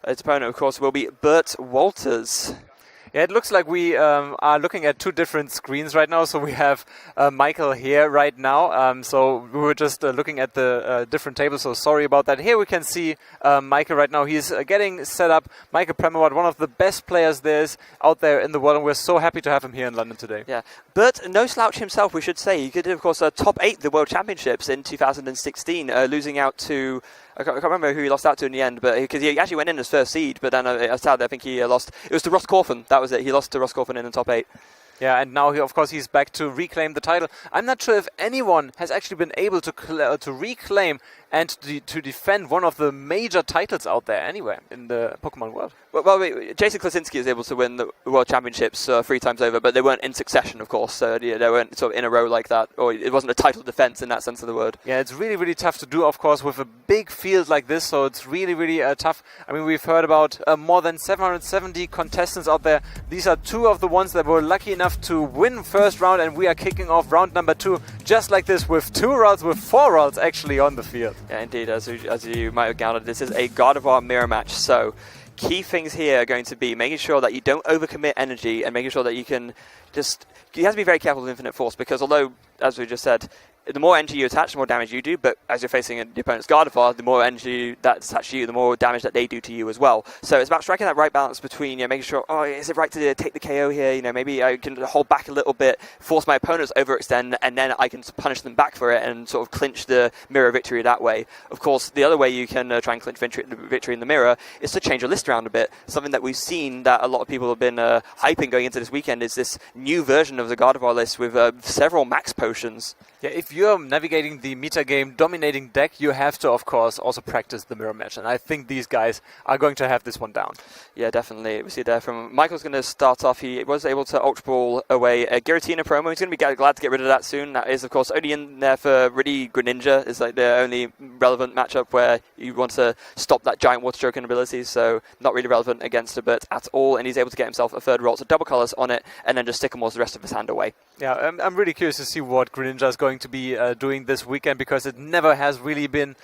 Its opponent, of course, will be Bert Wolters. Yeah, it looks like we are looking at two different screens right now. So we have Michael here right now. So we were just looking at the different tables. So sorry about that. Here we can see Michael right now. He's getting set up. Michael Pramawat, one of the best players there is out there in the world. And we're so happy to have him here in London today. Yeah, Bert, no slouch himself, we should say. He did, of course, top 8 the World Championships in 2016, losing out to... I can't remember who he lost out to in the end, but because he actually went in as first seed, but then sadly I think he lost. It was to Ross Corfin. That was it. He lost to Ross Corfin in the top 8. Yeah, and now, of course, he's back to reclaim the title. I'm not sure if anyone has actually been able to reclaim and to defend one of the major titles out there anywhere in the Pokemon world. Well, Jason Klasinski was able to win the World Championships 3 times over, but they weren't in succession, of course. They weren't sort of in a row like that, or it wasn't a title defense in that sense of the word. Yeah, it's really, really tough to do, of course, with a big field like this, so it's really, really tough. I mean, we've heard about more than 770 contestants out there. These are 2 of the ones that were lucky enough to win first round, and we are kicking off round number 2 just like this with 4 rounds actually on the field. Yeah, indeed, as you might have gathered, this is a Gardevoir mirror match, so key things here are going to be making sure that you don't overcommit energy and making sure that you can just... You have to be very careful with Infinite Force, because although, as we just said, the more energy you attach, the more damage you do, but as you're facing the opponent's Gardevoir, the more energy that's attached to you, the more damage that they do to you as well. So it's about striking that right balance between, making sure, is it right to take the KO here? Maybe I can hold back a little bit, force my opponents overextend, and then I can punish them back for it and sort of clinch the mirror victory that way. Of course, the other way you can try and clinch victory in the mirror is to change your list around a bit. Something that we've seen that a lot of people have been hyping going into this weekend is this new version of the Gardevoir list with several max potions. Yeah, if you're navigating the meta game dominating deck, you have to, of course, also practice the mirror match. And I think these guys are going to have this one down. Yeah, definitely. We see there from Michael's going to start off. He was able to Ultra Ball away a Giratina promo. He's going to be glad to get rid of that soon. That is, of course, only in there for really Greninja. It's like the only relevant matchup where you want to stop that giant water stroking ability. So not really relevant against a Bert at all. And he's able to get himself a third roll, so double colors on it, and then just Sycamores the rest of his hand away. Yeah, I'm really curious to see what Greninja is going to be doing this weekend, because it never has really been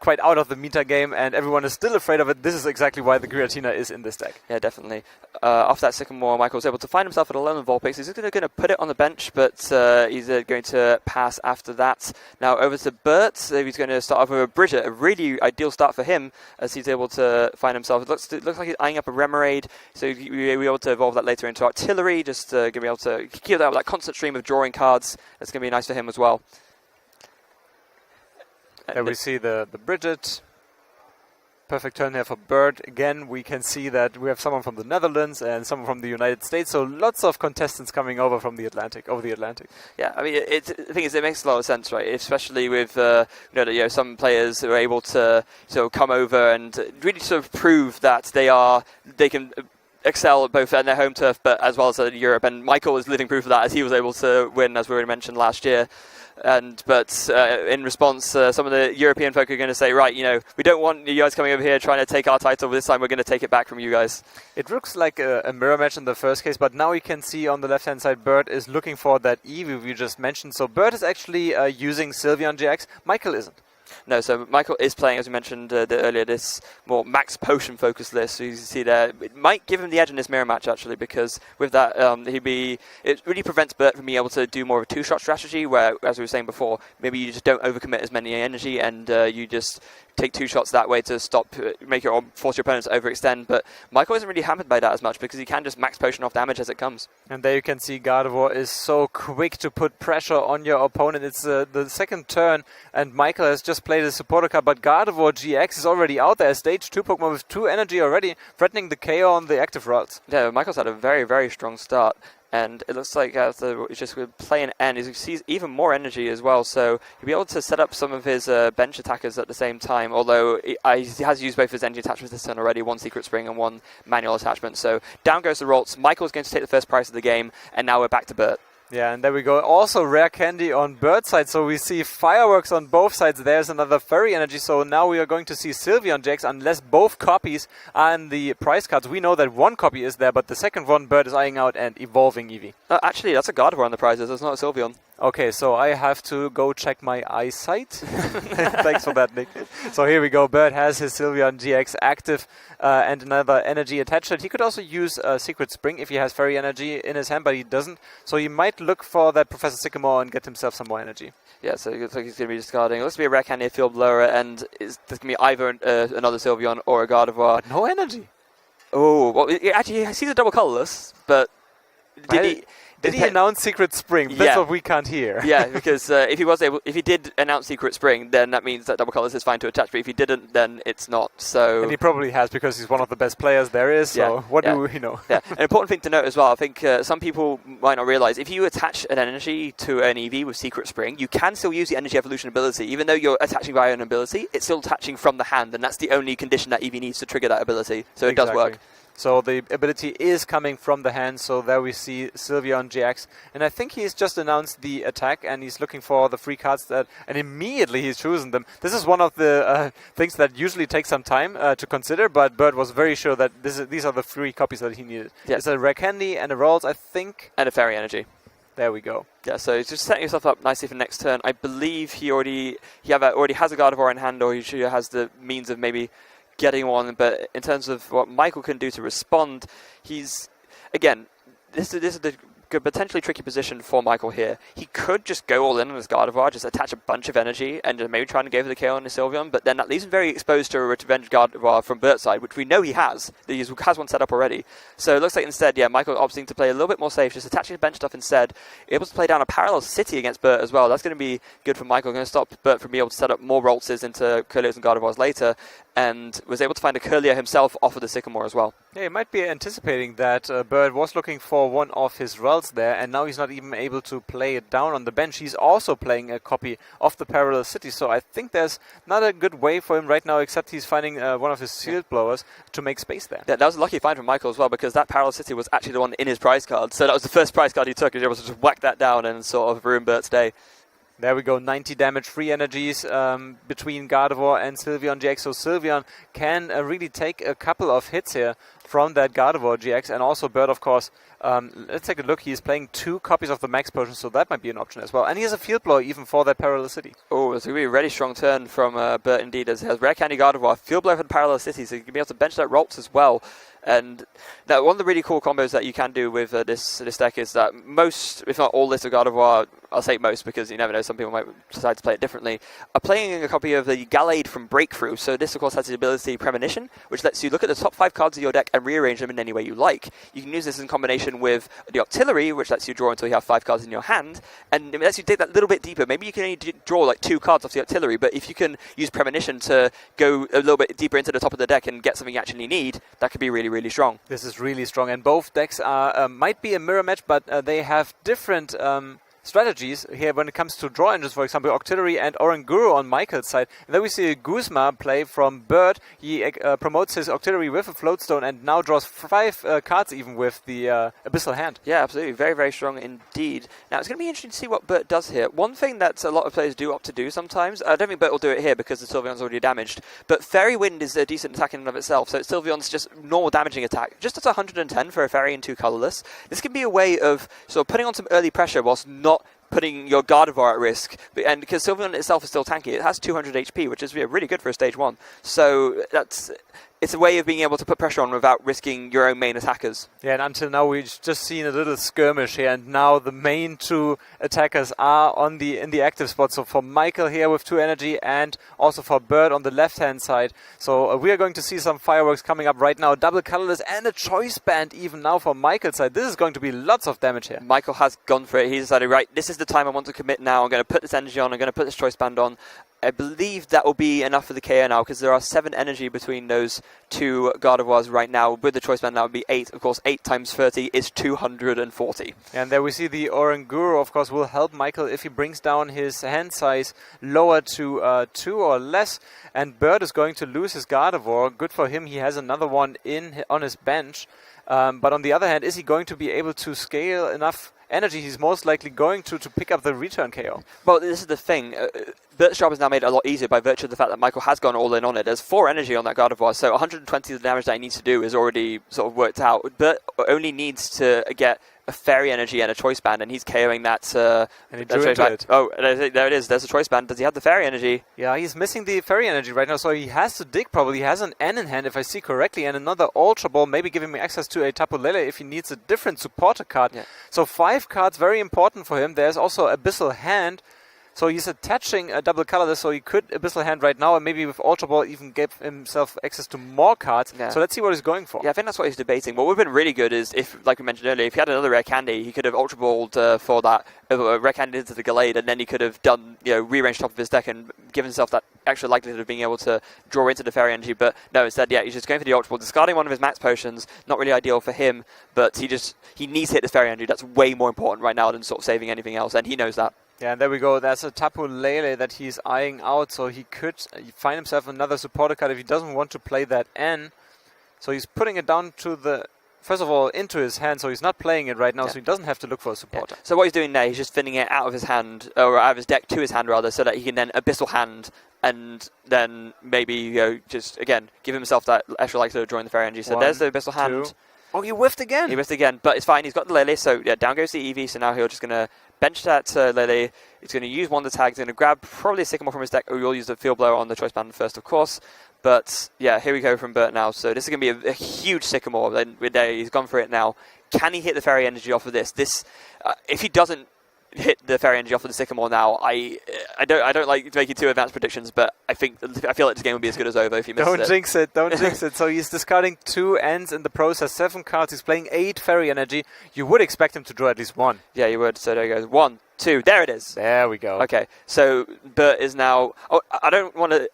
quite out of the meta game, and everyone is still afraid of it. This is exactly why the Giratina is in this deck. Yeah, definitely. After that Sycamore, Michael was able to find himself at 11 Vulpix. He's going to put it on the bench, but he's going to pass after that. Now over to Bert. He's going to start off with a Bridget, a really ideal start for him, as he's able to find himself. It looks like he's eyeing up a Remoraid, so we'll be able to evolve that later into Artillery, just going to be able to keep that constant stream of drawing cards. That's going to be nice for him as well. There we see the Bridget. Perfect turn here for Bert. Again, we can see that we have someone from the Netherlands and someone from the United States, so lots of contestants coming over from the Atlantic, Yeah, I mean, the thing is, it makes a lot of sense, right? Especially with some players who are able to sort of come over and really sort of prove that they can excel both at their home turf, but as well as in Europe. And Michael is living proof of that, as he was able to win, as we already mentioned last year. But in response, some of the European folk are going to say, right, we don't want you guys coming over here trying to take our title, but this time we're going to take it back from you guys. It looks like a mirror match in the first case, but now you can see on the left-hand side, Bert is looking for that Eevee we just mentioned. So Bert is actually using Sylveon GX. Michael isn't. No, so Michael is playing, as we mentioned earlier, this more max potion focused list. So you see there, it might give him the edge in this mirror match actually, because with that, it really prevents Bert from being able to do more of a two-shot strategy, where, as we were saying before, maybe you just don't overcommit as many energy, and you just take 2 shots that way to force your opponents to overextend. But Michael isn't really hampered by that as much, because he can just max potion off damage as it comes. And there you can see Gardevoir is so quick to put pressure on your opponent. It's the second turn, and Michael has just played a supporter card, but Gardevoir GX is already out there. Stage 2 Pokemon with 2 energy already, threatening the KO on the active routes. Yeah, Michael's had a very, very strong start. And it looks like after just with play an end, he sees even more energy as well. So he'll be able to set up some of his bench attackers at the same time. Although he has used both his energy attachments this turn already, 1 Secret Spring and 1 manual attachment. So down goes the Rolts. Michael's going to take the first prize of the game, and now we're back to Bert. Yeah, and there we go. Also rare candy on Bert's side. So we see fireworks on both sides. There's another fairy energy. So now we are going to see Sylveon GX, unless both copies are in the prize cards. We know that 1 copy is there, but the second one Bert is eyeing out and evolving Eevee. Actually, that's a Gardevoir on the prizes. It's not a Sylveon. Okay, so I have to go check my eyesight. Thanks for that, Nick. So here we go. Bert has his Sylveon GX active and another energy attached to it. He could also use a Secret Spring if he has Fairy Energy in his hand, but he doesn't. So he might look for that Professor Sycamore and get himself some more energy. Yeah, so it looks like he's going to be discarding. It looks to be a Rare Candy, a Field Blower, and there's going to be either another Sylveon or a Gardevoir. But no energy. Oh, well, actually, he's a double colorless, but Did he announce Secret Spring? That's what we can't hear. Yeah, because if he did announce Secret Spring, then that means that double colors is fine to attach. But if he didn't, then it's not. So, and he probably has because he's one of the best players there is. So what do we know? Yeah, an important thing to note as well. I think some people might not realize if you attach an energy to an EV with Secret Spring, you can still use the Energy Evolution ability, even though you're attaching via an ability. It's still attaching from the hand, and that's the only condition that EV needs to trigger that ability. So it does work. So the ability is coming from the hand, so there we see Sylveon GX. And I think he's just announced the attack, and he's looking for the free cards, and immediately he's chosen them. This is one of the things that usually take some time to consider, but Bert was very sure that these are the 3 copies that he needed. Yeah. It's a Rare Candy and a Rolls, I think. And a Fairy Energy. There we go. Yeah, so he's just setting himself up nicely for next turn. I believe he already has a Gardevoir in hand, or he has the means of maybe getting one, but in terms of what Michael can do to respond, this is the potentially tricky position for Michael here. He could just go all in on his Gardevoir, just attach a bunch of energy, and just maybe try and go for the KO on his Sylveon, but then that leaves him very exposed to a Revenge Gardevoir from Bert's side, which we know he has. He has one set up already. So it looks like instead, Michael opting to play a little bit more safe, just attaching his bench stuff instead, able to play down a Parallel City against Bert as well. That's going to be good for Michael, going to stop Bert from being able to set up more Roltzes into Curlios and Gardevoirs later, and was able to find a Curlier himself off of the Sycamore as well. Yeah, he might be anticipating that Bert was looking for one of his Rells there, and now he's not even able to play it down on the bench. He's also playing a copy of the Parallel City, so I think there's not a good way for him right now, except he's finding one of his Shield Blowers to make space there. Yeah, that was a lucky find from Michael as well, because that Parallel City was actually the one in his prize card, so that was the first prize card he took. He was able to just whack that down and sort of ruin Bert's day. There we go, 90 damage, 3 energies between Gardevoir and Sylveon GX. So Sylveon can really take a couple of hits here from that Gardevoir GX. And also Bert, of course, let's take a look. He's playing 2 copies of the Max Potion, so that might be an option as well. And he has a Field Blower even for that Parallel City. Oh, it's going to be a really strong turn from Bert indeed, as he has Rare Candy Gardevoir, Field Blower for the Parallel City, so he can be able to bench that Roltz as well. And now one of the really cool combos that you can do with this deck is that most, if not all lists of Gardevoir, I'll say most because you never know, some people might decide to play it differently, are playing a copy of the Gallade from Breakthrough. So this, of course, has the ability Premonition, which lets you look at the top 5 cards of your deck and rearrange them in any way you like. You can use this in combination with the Octillery, which lets you draw until you have 5 cards in your hand, and it lets you dig that little bit deeper. Maybe you can only draw like 2 cards off the Octillery, but if you can use Premonition to go a little bit deeper into the top of the deck and get something you actually need, that could be really, really strong. This is really strong, and both decks are might be a mirror match, but they have different strategies here when it comes to draw engines. For example, Octillery and Oranguru on Michael's side. And then we see a Guzma play from Bert. He promotes his Octillery with a Floatstone and now draws 5 cards even with the Abyssal Hand. Yeah, absolutely. Very, very strong indeed. Now, it's going to be interesting to see what Bert does here. One thing that a lot of players do opt to do sometimes, I don't think Bert will do it here because the Sylveon's already damaged, but Fairy Wind is a decent attack in and of itself, so Sylveon's just normal damaging attack. Just at 110 for a Fairy and 2 colorless. This can be a way of sort of putting on some early pressure whilst not putting your Gardevoir at risk, and because Sylveon itself is still tanky, it has 200 HP, which is really good for a stage 1. So it's a way of being able to put pressure on without risking your own main attackers. Yeah, and until now we've just seen a little skirmish here, and now the main 2 attackers are in the active spot. So for Michael here with 2 energy, and also for Bert on the left-hand side. So we are going to see some fireworks coming up right now. Double colorless and a choice band even now for Michael's side. This is going to be lots of damage here. Michael has gone for it. He decided, right, this is the time I want to commit now. I'm going to put this energy on. I'm going to put this choice band on. I believe that will be enough for the KO now, because there are 7 energy between those 2 Gardevoirs right now. With the choice band, that would be 8. Of course, 8 times 30 is 240. And there we see the Oranguru, of course, will help Michael if he brings down his hand size lower to 2 or less. And Bert is going to lose his Gardevoir. Good for him. He has another one on his bench. But on the other hand, is he going to be able to scale enough energy? He's most likely going to pick up the return KO. Well, this is the thing. Bert's job is now made a lot easier by virtue of the fact that Michael has gone all in on it. There's 4 energy on that Gardevoir, so 120 of the damage that he needs to do is already sort of worked out. Bert only needs to get a fairy energy and a choice band, and he's KOing that. And he drew into it. Oh, there it is. There's a choice band. Does he have the fairy energy? Yeah, he's missing the fairy energy right now, so he has to dig probably. He has an N in hand, if I see correctly, and another Ultra Ball, maybe giving me access to a Tapu Lele if he needs a different supporter card. Yeah. So 5 cards, very important for him. There's also Abyssal Hand. So he's attaching a double colorless, so he could Abyssal Hand right now, and maybe with Ultra Ball even give himself access to more cards. Yeah. So let's see what he's going for. Yeah, I think that's what he's debating. What would have been really good is if, like we mentioned earlier, if he had another rare candy, he could have Ultra Balled for that rare candy into the Gallade, and then he could have done, rearranged top of his deck and given himself that extra likelihood of being able to draw into the fairy energy. But no, instead, yeah, he's just going for the Ultra Ball, discarding one of his max potions. Not really ideal for him, but he needs to hit this fairy energy. That's way more important right now than sort of saving anything else, and he knows that. Yeah, and there we go. There's a Tapu Lele that he's eyeing out, so he could find himself another supporter card if he doesn't want to play that N. So he's putting it down to first of all, into his hand, so he's not playing it right now, so he doesn't have to look for a supporter. Yeah. So what he's doing there, he's just thinning it out of his hand, or out of his deck to his hand rather, so that he can then Abyssal Hand, and then maybe just, again, give himself that extra likelihood of drawing the fairy energy. So there's the Abyssal Hand. Oh, he whiffed again! He whiffed again, but it's fine. He's got the Lele, so yeah, down goes the Eevee, so now he's just going to bench that Lele. He's going to use one of the tags. He's going to grab probably a Sycamore from his deck, or you'll use the Field Blower on the Choice Band first, of course. But yeah, here we go from Bert now. So this is going to be a huge Sycamore. Then he's gone for it now. Can he hit the fairy energy off of this? If he doesn't hit the fairy energy off of the Sycamore now, I don't like making too advanced predictions, but I feel like this game would be as good as over if he misses it. Don't jinx it. So he's discarding 2 Ns in the process, 7 cards. He's playing 8 fairy energy. You would expect him to draw at least 1. Yeah, you would. So there he goes. 1, 2. There it is. There we go. Okay, so Bert is now. Oh, I don't want to.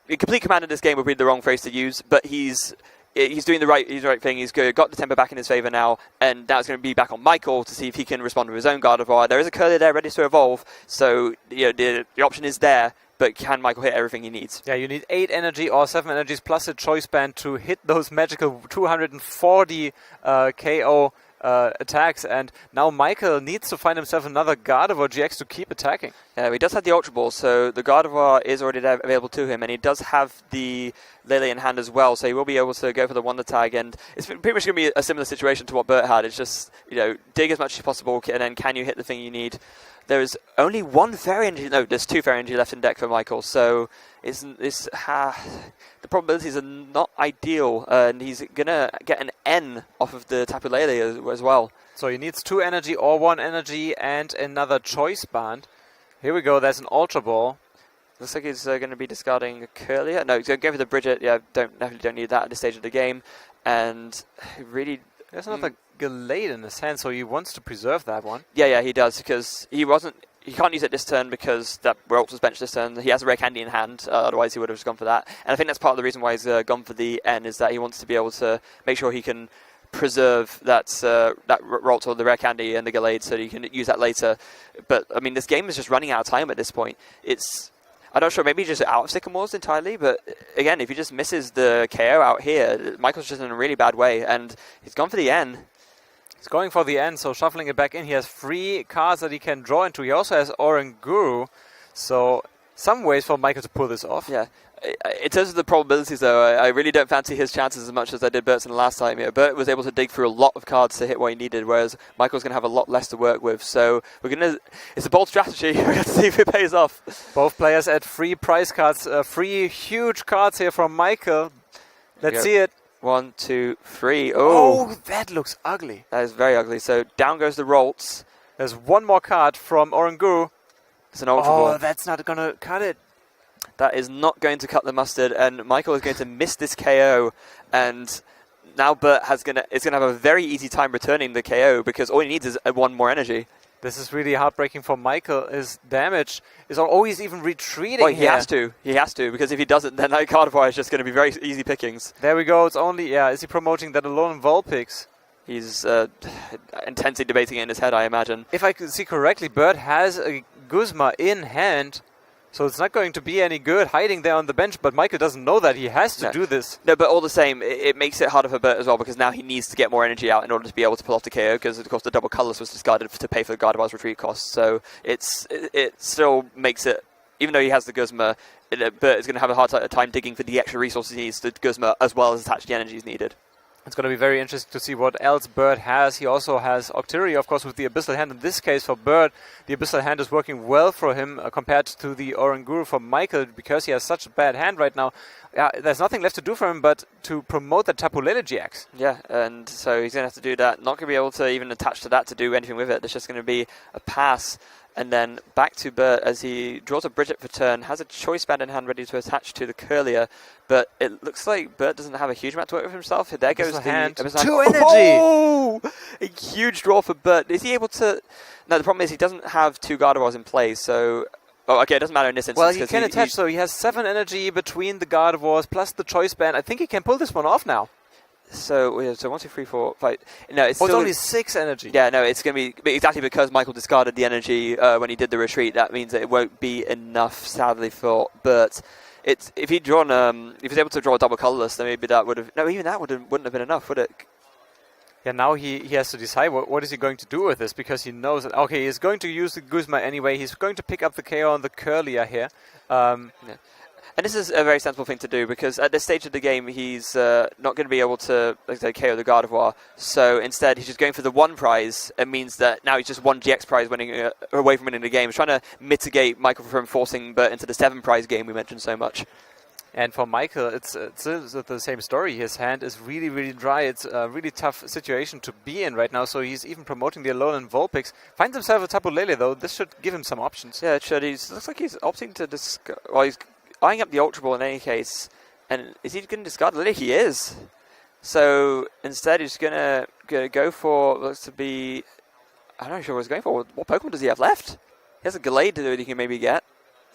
Complete command in this game would be the wrong phrase to use, but he's doing the right thing. He's got the tempo back in his favour now, and now it's going to be back on Michael to see if he can respond with his own Gardevoir. There is a Curly there ready to evolve, so the option is there, but can Michael hit everything he needs? Yeah, you need 8 energy or 7 energies plus a choice band to hit those magical 240 KO attacks, and now Michael needs to find himself another Gardevoir GX to keep attacking. Yeah, he does have the Ultra Ball, so the Gardevoir is already there available to him, and he does have the Lele in hand as well, so he will be able to go for the Wonder Tag, and it's pretty much going to be a similar situation to what Bert had. It's just, dig as much as possible, and then can you hit the thing you need? There is only 1 fairy energy. No, there's 2 fairy energy left in deck for Michael, so the probabilities are not ideal, and he's going to get an N off of the Tapu Lele as well. So he needs 2 energy or 1 energy and another choice band. Here we go, there's an Ultra Ball. Looks like he's going to be discarding a Curlier. No, he's going to go for the Bridget. Yeah, definitely don't need that at this stage of the game. And really... There's another Gallade in his hand, so he wants to preserve that one. Yeah, he does, because he can't use it this turn because that Wolters was benched this turn. He has a rare candy in hand, otherwise he would have just gone for that. And I think that's part of the reason why he's gone for the N, is that he wants to be able to make sure he can preserve that Roltor, the rare candy, and the Gallade, so he can use that later. But, I mean, this game is just running out of time at this point. I'm not sure, maybe just out of Sycamores entirely, but again, if he just misses the KO out here, Michael's just in a really bad way, and he's gone for the N. He's going for the N, so shuffling it back in. He has 3 cards that he can draw into. He also has Oranguru, so some ways for Michael to pull this off. Yeah. In terms of the probabilities, though, I really don't fancy his chances as much as I did Bert's in the last time. Bert was able to dig through a lot of cards to hit what he needed, whereas Michael's going to have a lot less to work with. So it's a bold strategy. We're going to see if it pays off. Both players at 3 prize cards, 3 huge cards here from Michael. Let's see it. 1, 2, 3. Oh, that looks ugly. That is very ugly. So down goes the Rolts. There's 1 more card from Oranguru. It's an Ultra Ball. Oh, that's not going to cut it. That is not going to cut the mustard, and Michael is going to miss this KO, and now Bert is going to have a very easy time returning the KO because all he needs is 1 more energy. This is really heartbreaking for Michael. His damage is always even retreating. Well, he has to, because if he doesn't, then that Gardevoir is just going to be very easy pickings. There we go. It's only, is he promoting that alone Vulpix? He's intensely debating it in his head, I imagine. If I could see correctly, Bert has a Guzma in hand. So it's not going to be any good hiding there on the bench, but Michael doesn't know that. He has to do this. No, but all the same, it makes it harder for Bert as well, because now he needs to get more energy out in order to be able to pull off the KO, because, of course, the double colourless was discarded to pay for the Gardevoir's retreat costs. So it still makes it, even though he has the Guzma, Bert is going to have a hard time digging for the extra resources he needs to Guzma, as well as attach the energies needed. It's going to be very interesting to see what else Bert has. He also has Octeria, of course, with the Abyssal Hand. In this case, for Bert, the Abyssal Hand is working well for him compared to the Oranguru for Michael, because he has such a bad hand right now. There's nothing left to do for him but to promote the Tapu Lele GX. Yeah, and so he's going to have to do that. Not going to be able to even attach to that to do anything with it. There's just going to be a pass. And then back to Bert as he draws a Bridget for turn, has a Choice Band in hand ready to attach to the Curlier, but it looks like Bert doesn't have a huge amount to work with himself. There goes the hand. Abyssal Two hand. energy! Oh! A huge draw for Bert. Is he able to... No, the problem is he doesn't have 2 Gardevoirs in play, so... Oh, okay, it doesn't matter in this instance. Well, he can attach, so he has 7 energy between the Gardevoirs plus the Choice Band. I think he can pull this one off now. So 1, 2, 3, 4, 5. No, it's still only 6 energy. Yeah, no, it's going to be exactly because Michael discarded the energy when he did the retreat. That means that it won't be enough, sadly, for Bert. If he'd drawn, if he was able to draw a double colorless, then maybe that would have. No, even that wouldn't have been enough, would it? Yeah, now he has to decide what is he going to do with this, because he knows that okay, he's going to use the Guzma anyway. He's going to pick up the KO on the Curlier here. Yeah. And this is a very sensible thing to do, because at this stage of the game, he's not going to be able to, like I say, KO the Gardevoir. So instead, he's just going for the 1 prize. It means that now he's just 1 GX prize winning away from winning the game. He's trying to mitigate Michael from forcing Bert into the 7 prize game we mentioned so much. And for Michael, it's the same story. His hand is really, really dry. It's a really tough situation to be in right now. So he's even promoting the Alolan Vulpix. Finds himself a Tapu Lele, though. This should give him some options. Yeah, it should. Looks like he's opting to discard. Well, he's eyeing up the Ultra Ball in any case. And is he going to discard Lily? He is. So instead, he's going to go for, looks to be, I'm not sure what he's going for. What Pokemon does he have left? He has a Gallade that he can maybe get.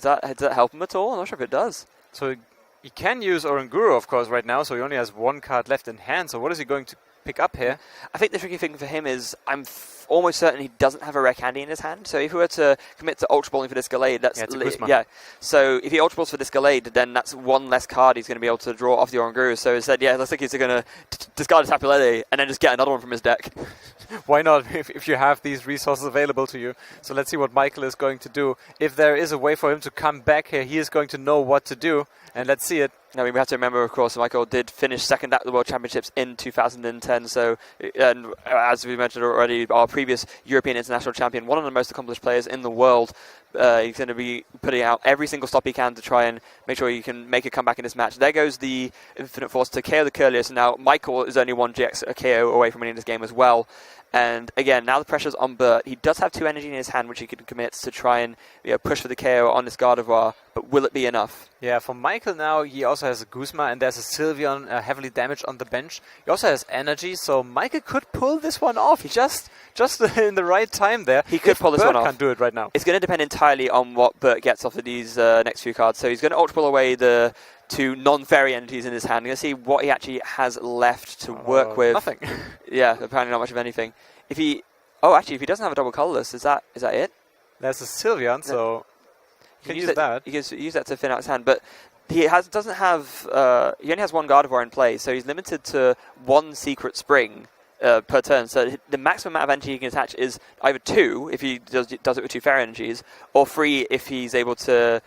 Does that help him at all? I'm not sure if it does. So he can use Oranguru, of course, right now. So he only has 1 card left in hand. So what is he going to pick up here? I think the tricky thing for him is I'm almost certain he doesn't have a Rare Candy in his hand. So if he were to commit to Ultra Balling for this Gallade, that's... Yeah. So if he Ultra Balls for this Gallade, then that's 1 less card he's going to be able to draw off the Oranguru. So instead, it looks like he's going to discard a Tapu Lele and then just get another one from his deck. Why not, if you have these resources available to you? So let's see what Michael is going to do. If there is a way for him to come back here, he is going to know what to do. And let's see it. Now, we have to remember, of course, Michael did finish second at the World Championships in 2010. So, and as we mentioned already, our previous European international champion, one of the most accomplished players in the world. He's going to be putting out every single stop he can to try and make sure he can make a comeback in this match. There goes the Infinite Force to KO the Curlier. So now Michael is only 1 GX KO away from winning this game as well. And again, now the pressure's on Bert. He does have 2 energy in his hand, which he can commit to try and push for the KO on this Gardevoir. But will it be enough? Yeah, for Michael now, he also has a Guzma and there's a Sylveon heavily damaged on the bench. He also has energy, so Michael could pull this one off. He just in the right time there. He could pull this one off. Bert can't do it right now. It's going to depend entirely on what Bert gets off of these next few cards. So he's going to Ultra Ball away the 2 non-fairy energies in his hand. We're going to see what he actually has left to work with. Nothing. Yeah, apparently not much of anything. If he doesn't have a double colorless, is that it? There's a Sylveon, so you can use that. He can use that to thin out his hand, but he only has 1 Gardevoir in play, so he's limited to 1 Secret Spring per turn. So the maximum amount of energy he can attach is either 2 if he does it with 2 fairy energies, or 3 if he's able to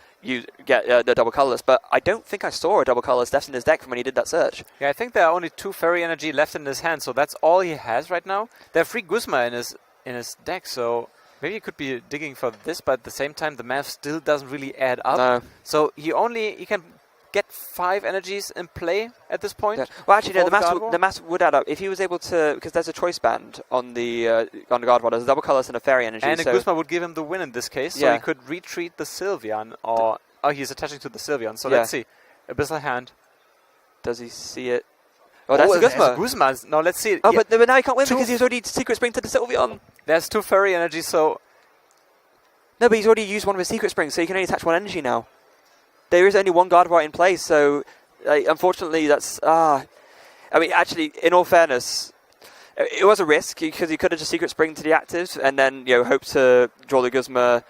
get the double colorless. But I don't think I saw a double colorless left in his deck from when he did that search. Yeah, I think there are only 2 fairy energy left in his hand, so that's all he has right now. There are 3 Guzma in his deck, so maybe he could be digging for this, but at the same time the math still doesn't really add up. No. So he can get 5 energies in play at this point. Yeah. Well, actually, no, the math would add up if he was able to, because there's a choice band on the Gardevoir. There's a double colorless and a fairy energy. And a Guzma would give him the win in this case, so he could retreat the Sylveon, or he's attaching to the Sylveon. So let's see. Abyssal Hand. Does he see it? Oh, that's a Guzma. Guzma. No, let's see it. Oh, but now he can't win because he's already Secret Spring to the Sylveon. There's 2 fairy energies, so... No, but he's already used 1 of his Secret Springs, so he can only attach 1 energy now. There is only 1 Gardevoir in place, so unfortunately that's... I mean, actually, in all fairness, it was a risk because he could have just Secret Spring to the active and then hope to draw the Guzma,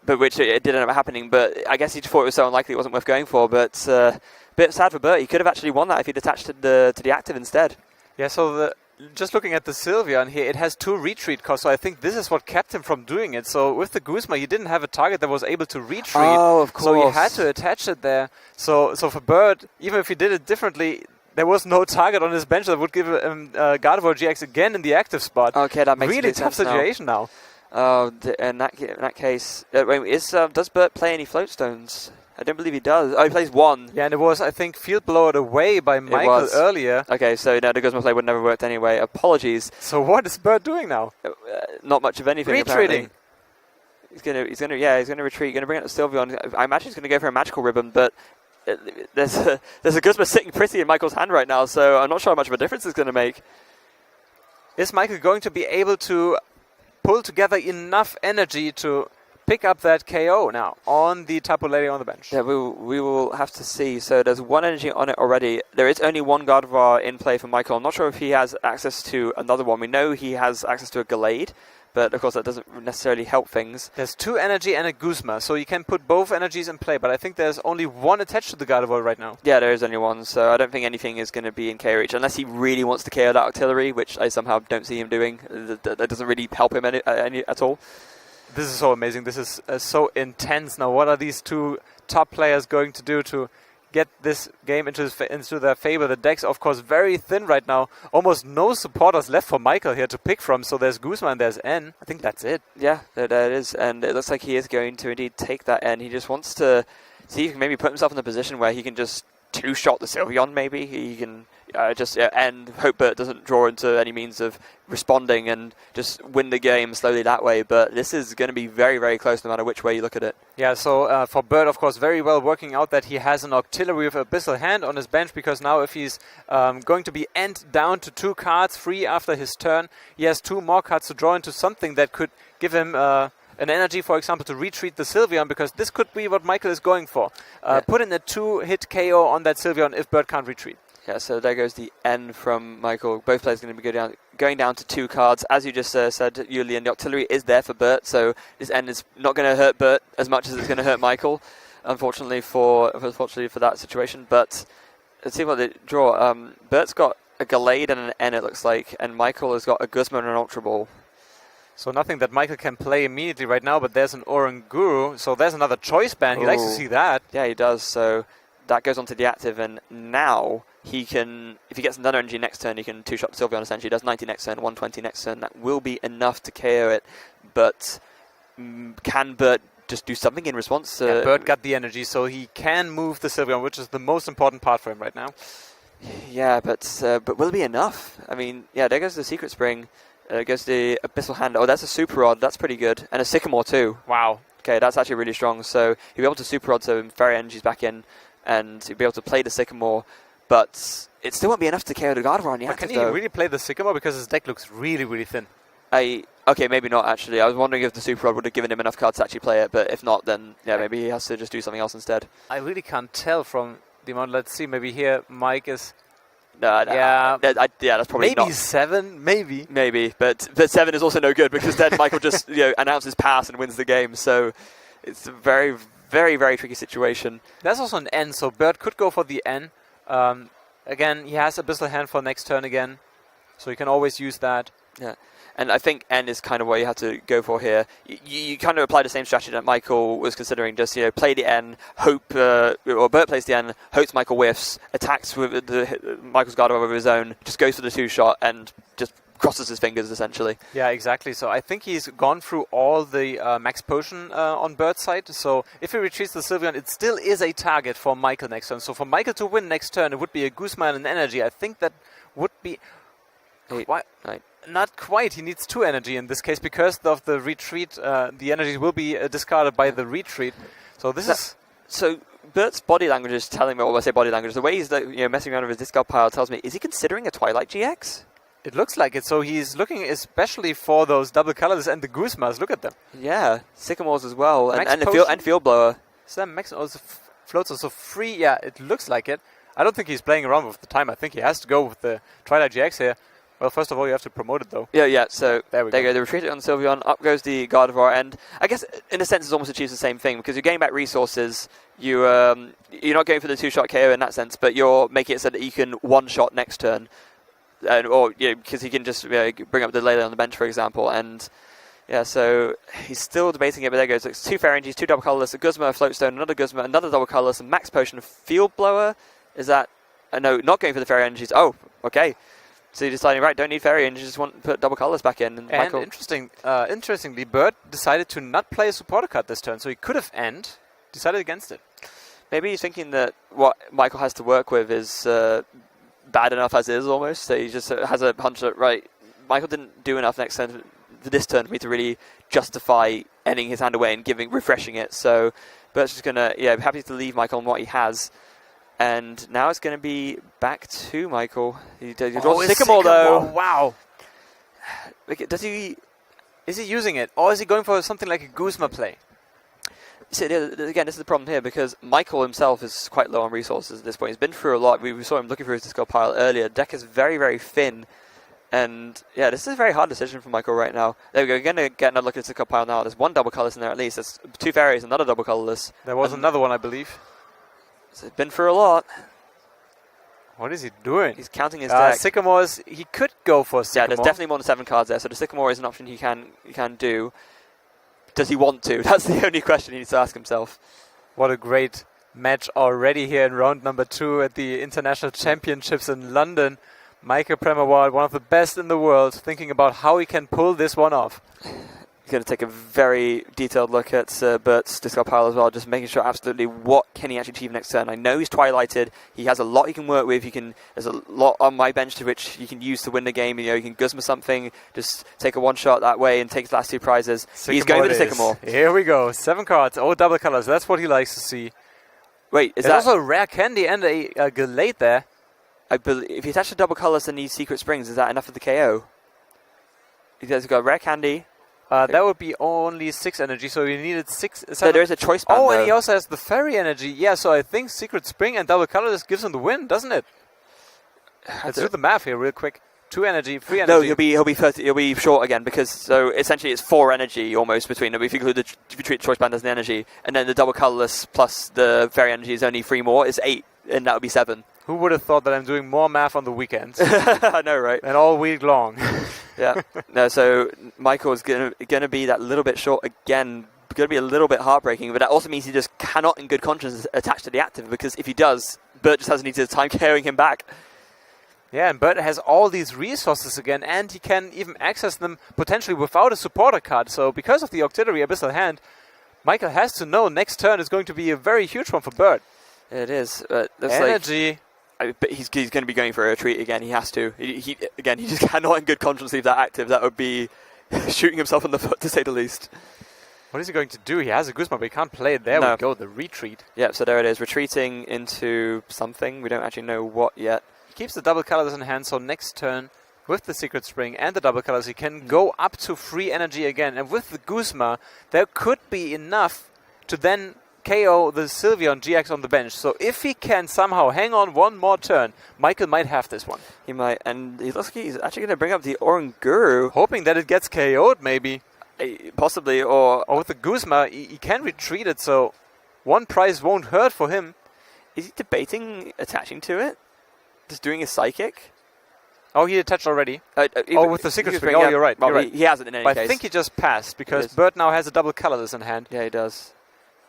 but which it didn't end up happening. But I guess he thought it was so unlikely it wasn't worth going for. But a bit sad for Bert. He could have actually won that if he'd attached to the active instead. Yeah, so just looking at the Sylveon here, it has 2 retreat costs, so I think this is what kept him from doing it. So with the Guzma, he didn't have a target that was able to retreat. Oh, of course. So he had to attach it there. So for Bert, even if he did it differently, there was no target on his bench that would give Gardevoir GX again in the active spot. Okay, that makes really complete tough sense now. situation now. In that case, wait, does Bert play any float stones? I don't believe he does. Oh, he plays one. Yeah, and it was, I think, field blowered away by Michael earlier. Okay, so no, the Guzma play would never worked anyway. Apologies. So what is Bert doing now? Not much of anything. Retreating. Apparently. He's gonna retreat. He's gonna bring out the Sylveon. I imagine he's gonna go for a magical ribbon, but there's a Guzma sitting pretty in Michael's hand right now, so I'm not sure how much of a difference it's gonna make. Is Michael going to be able to pull together enough energy to pick up that KO now on the Tapu Lele on the bench? Yeah, we will have to see. So there's one energy on it already. There is only one Gardevoir in play for Michael. I'm not sure if he has access to another one. We know he has access to a Gallade, but of course that doesn't necessarily help things. There's 2 energy and a Guzma, so you can put both energies in play, but I think there's only one attached to the Gardevoir right now. Yeah, there is only one, so I don't think anything is going to be in KO reach, unless he really wants to KO that artillery, which I somehow don't see him doing. That doesn't really help him any at all. This is so amazing. This is so intense now. What are these 2 top players going to do to get this game into their favor? The deck's, of course, very thin right now. Almost no supporters left for Michael here to pick from. So there's Guzma and there's N. I think that's it. Yeah, that is. And it looks like he is going to indeed take that N. He just wants to see if he can maybe put himself in a position where he can just 2-shot the Sylveon, maybe. He can and hope Bert doesn't draw into any means of responding and just win the game slowly that way. But this is going to be very, very close no matter which way you look at it. Yeah, so for Bert, of course, very well working out that he has an Octillery with Abyssal Hand on his bench, because now if he's going to be end down to 2 cards free after his turn, he has 2 more cards to draw into something that could give him an energy, for example, to retreat the Sylveon, because this could be what Michael is going for. Put in a 2-hit KO on that Sylveon if Bert can't retreat. Yeah, so there goes the N from Michael. Both players are going to be going down to 2 cards. As you just said, Julian, the Octillery is there for Bert, so this N is not going to hurt Bert as much as it's going to hurt Michael, unfortunately for that situation. But let's see what they draw. Bert's got a Gallade and an N, it looks like, and Michael has got a Guzma and an Ultra Ball. So nothing that Michael can play immediately right now, but there's an Oranguru, so there's another choice band. He likes to see that. Yeah, he does. So that goes on to the active, and now he can, if he gets another energy next turn, he can 2-shot the Sylveon essentially. He does 90 next turn, 120 next turn. That will be enough to KO it, but can Bert just do something in response to... Yeah, Bert got the energy, so he can move the Sylveon, which is the most important part for him right now. Yeah, but will it be enough? I mean, yeah, there goes the Secret Spring. Goes the Abyssal Hand. Oh, that's a Super Rod. That's pretty good. And a Sycamore too. Wow. Okay, that's actually really strong. So he'll be able to Super Rod, so Fairy Energy's back in, and he'll be able to play the Sycamore. But it still won't be enough to KO the Gardevoir on the active, can he really play the Sycamore? Because his deck looks really, really thin. Okay, maybe not actually. I was wondering if the Super Rod would have given him enough cards to actually play it, but if not, then yeah, maybe he has to just do something else instead. I really can't tell from the amount. Let's see, maybe here Mike is... yeah, that's probably maybe not. 7, maybe. Maybe, but 7 is also no good, because then Michael just announces pass and wins the game. So it's a very, very, very tricky situation. There's also an N, so Bert could go for the N. Again, he has Abyssal Hand for next turn again, so you can always use that. Yeah, and I think N is kind of what you have to go for here. You kind of apply the same strategy that Michael was considering, just play the N, hope, or Bert plays the N, hopes Michael whiffs, attacks with Michael's Gardevoir with his own, just goes for the 2-shot and just crosses his fingers essentially. Yeah, exactly. So I think he's gone through all the max potion on Bert's side. So if he retreats the Sylveon, it still is a target for Michael next turn. So for Michael to win next turn, it would be a Guzma and an energy. I think that would be... Not quite. He needs 2 energy in this case because of the retreat. The energy will be discarded by the retreat. So this is... So Bert's body language is telling me, or I say body language, the way he's messing around with his discard pile tells me, is he considering a Twilight GX? It looks like it. So he's looking especially for those double colors and the Guzmas. Look at them. Yeah, Sycamores as well, and Field Blower. So Max also floats also free. Yeah, it looks like it. I don't think he's playing around with the time. I think he has to go with the Twilight GX here. Well, first of all, you have to promote it, though. Yeah, so there we go. They retreat it on Sylveon, up goes the Gardevoir, and I guess, in a sense, it's almost achieves the same thing, because you're getting back resources, you're not going for the 2-shot KO in that sense, but you're making it so that you can 1-shot next turn, because he can just bring up the Lele on the bench, for example, and... Yeah, so he's still debating it, but there goes. It's 2 Fairy Energies, 2 double colorless, a Guzma, a Floatstone, another Guzma, another double colorless, a Max Potion, a Field Blower. Is that... no, not going for the fairy energies. Oh, okay. So you're deciding, right, don't need fairy energies, just want to put double colorless back in. And Michael... interestingly, Bert decided to not play a supporter card this turn, so he could have decided against it. Maybe he's thinking that what Michael has to work with is bad enough as is, almost. So he just has a hunch that, right, Michael didn't do enough next turn for this turn for me to really justify ending his hand away and refreshing it. So Bert's just going to, happy to leave Michael on what he has. And now it's going to be back to Michael. He draws Sycamore, though. Wow. Is he using it? Or is he going for something like a Guzma play? So, again, this is the problem here, because Michael himself is quite low on resources at this point. He's been through a lot. We saw him looking for his discard pile earlier. Deck is very, very thin. And, this is a very hard decision for Michael right now. There we go. We're going to get another look at the discard pile now. There's one double colorless in there at least. There's 2 fairies, another double colorless. There was another one, I believe. So he's been through a lot. What is he doing? He's counting his deck. Sycamores, he could go for Sycamore. Yeah, there's definitely more than 7 cards there, so the Sycamore is an option he can do. Does he want to? That's the only question he needs to ask himself. What a great match already here in round number 2 at the International Championships in London. Michael Pramawat, one of the best in the world, thinking about how he can pull this one off. He's going to take a very detailed look at Bert's discard pile as well, just making sure absolutely what can he actually achieve next turn. I know he's Twilighted. He has a lot he can work with. There's a lot on my bench to which he can use to win the game. You can Guzma something, just take a one-shot that way and take his last 2 prizes. Sycamore, he's going for the Sycamore. Here we go. 7 cards, all double colors. That's what he likes to see. Wait, There's also a rare candy and a Galate there. I believe if he attached a double colors and needs Secret Springs, is that enough for the KO? He's got a rare candy. That would be only 6 energy, so you needed 6. So there is a choice band. Oh, and he also has the fairy energy. Yeah, so I think Secret Spring and double colorless gives him the win, doesn't it? Let's do the math here real quick. 2 energy, 3 energy. No, he'll be short again, because so essentially it's 4 energy almost between them. If you include if you treat the choice band as an energy, and then the double colorless plus the fairy energy is only 3 more, is 8, and that would be 7. Who would have thought that I'm doing more math on the weekends? I know, right? And all week long. Yeah. No, so Michael is gonna be that little bit short again. Going to be a little bit heartbreaking, but that also means he just cannot, in good conscience, attach to the active, because if he does, Bert just has needed time carrying him back. Yeah, and Bert has all these resources again, and he can even access them potentially without a supporter card. So because of the auxiliary abyssal hand, Michael has to know next turn is going to be a very huge one for Bert. It is. Energy. But he's going to be going for a retreat again. He has to. He just cannot, in good conscience, leave that active. That would be shooting himself in the foot, to say the least. What is he going to do? He has a Guzma, but he can't play it. There we go, the retreat. Yeah, so there it is, retreating into something. We don't actually know what yet. He keeps the double colors in hand, so next turn, with the Secret Spring and the double colors, he can go up to 3 energy again. And with the Guzma, there could be enough to then KO the Sylveon GX on the bench. So if he can somehow hang on one more turn, Michael might have this one. He might, and he looks like he's actually going to bring up the Oranguru. Hoping that it gets KO'd, maybe. Possibly, or with the Guzma, he can retreat it, so 1 prize won't hurt for him. Is he debating attaching to it? Just doing a Psychic? Oh, he attached already. With the Secret Spring. Oh, you're right. Well, you're right. He hasn't in any case. I think he just passed, because Bert now has a double colorless in hand. Yeah, he does.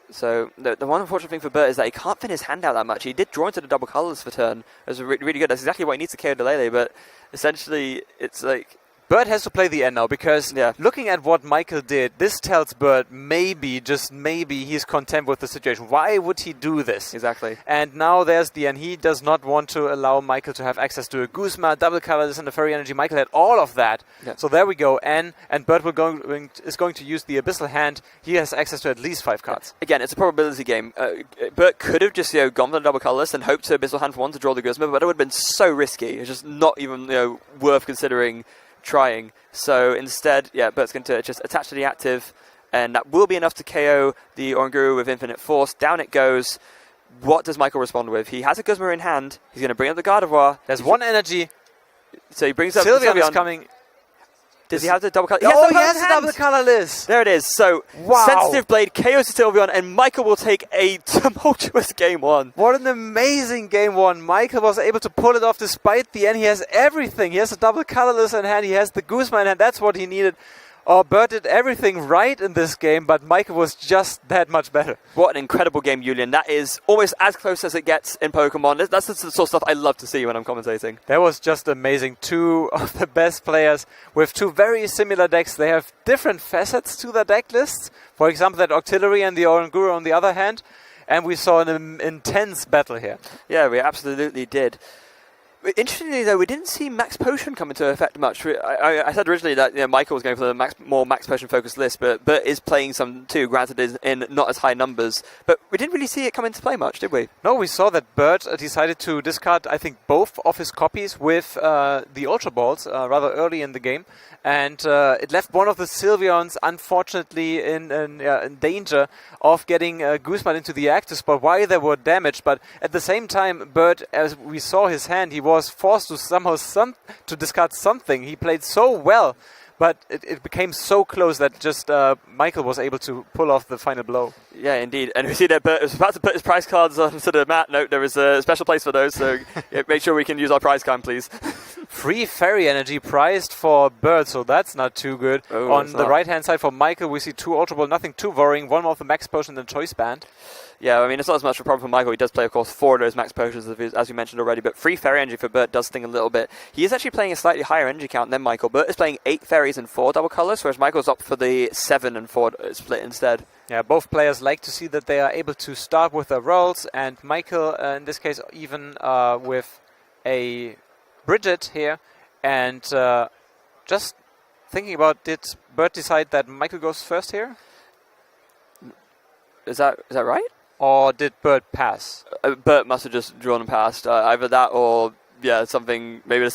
So the one unfortunate thing for Bert is that he can't fin his hand out that much. He did draw into the double colorless for turn. It was really good. That's exactly what he needs to KO Delele, but essentially it's like... Bert has to play the end now, because looking at what Michael did, this tells Bert maybe, just maybe, he's content with the situation. Why would he do this? Exactly. And now there's the end. He does not want to allow Michael to have access to a Guzma, double colors, and a fairy energy. Michael had all of that. Yeah. So there we go. And Bert is going to use the abyssal hand. He has access to at least 5 cards. Again, it's a probability game. Bert could have just gone for the double colorless and hoped to abyssal hand for 1 to draw the Guzma, but it would have been so risky. It's just not even worth considering trying. So instead, Bert's going to just attach to the active, and that will be enough to KO the Oranguru with Infinite Force. Down it goes. What does Michael respond with? He has a Guzma in hand. He's going to bring up the Gardevoir. There's 1 energy. So he brings up Sylveon is coming. Does he have the double color? He has the double colorless. There it is. So Sensitive Blade KOs the Sylveon, and Michael will take a tumultuous game 1. What an amazing game 1. Michael was able to pull it off despite the end. He has everything. He has the double colorless in hand. He has the Guzma in hand. That's what he needed. or Bert did everything right in this game, but Michael was just that much better. What an incredible game, Julian. That is almost as close as it gets in Pokemon. That's the sort of stuff I love to see when I'm commentating. That was just amazing. Two of the best players with two very similar decks. They have different facets to their deck lists. For example, that Octillery and the Oranguru on the other hand. And we saw an intense battle here. Yeah, we absolutely did. Interestingly, though, we didn't see Max Potion come into effect much. I said originally that Michael was going for the more Max Potion focused list, but Bert is playing some too, granted is in not as high numbers. But we didn't really see it come into play much, did we? No, we saw that Bert decided to discard, I think, both of his copies with the Ultra Balls rather early in the game. And it left one of the Sylveons, unfortunately, in danger of getting Guzman into the active spot while they were damaged. But at the same time, Bert, as we saw his hand, he was forced to somehow to discard something. He played so well, but it became so close that just Michael was able to pull off the final blow. Yeah, indeed. And we see that Bert was about to put his prize cards onto the mat. No, there is a special place for those, so make sure we can use our prize card, please. Free fairy energy prized for Bert, so that's not too good. Oh, on the right-hand side for Michael, we see two Ultra Ball, nothing too worrying. One more of the Max Potion and the Choice Band. Yeah, I mean, it's not as much of a problem for Michael. He does play, of course, 4 of those Max Potions, as we mentioned already, but free fairy energy for Bert does sting a little bit. He is actually playing a slightly higher energy count than Michael. Bert is playing 8 fairies and 4 double colors, whereas Michael's up for the 7 and 4 split instead. Yeah, both players like to see that they are able to start with their rolls, and Michael, in this case, even with a Bridget here. And just thinking about, did Bert decide that Michael goes first here? Is that right? Or did Bert pass? Bert must have just drawn and passed. Either that or maybe there's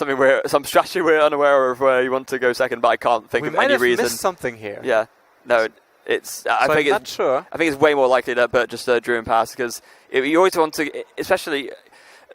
some strategy we're unaware of where you want to go second, but I can't think of any reason. We might have missed something here. Yeah, no, it's. I'm not sure. I think it's way more likely that Bert just drew and passed because you always want to, especially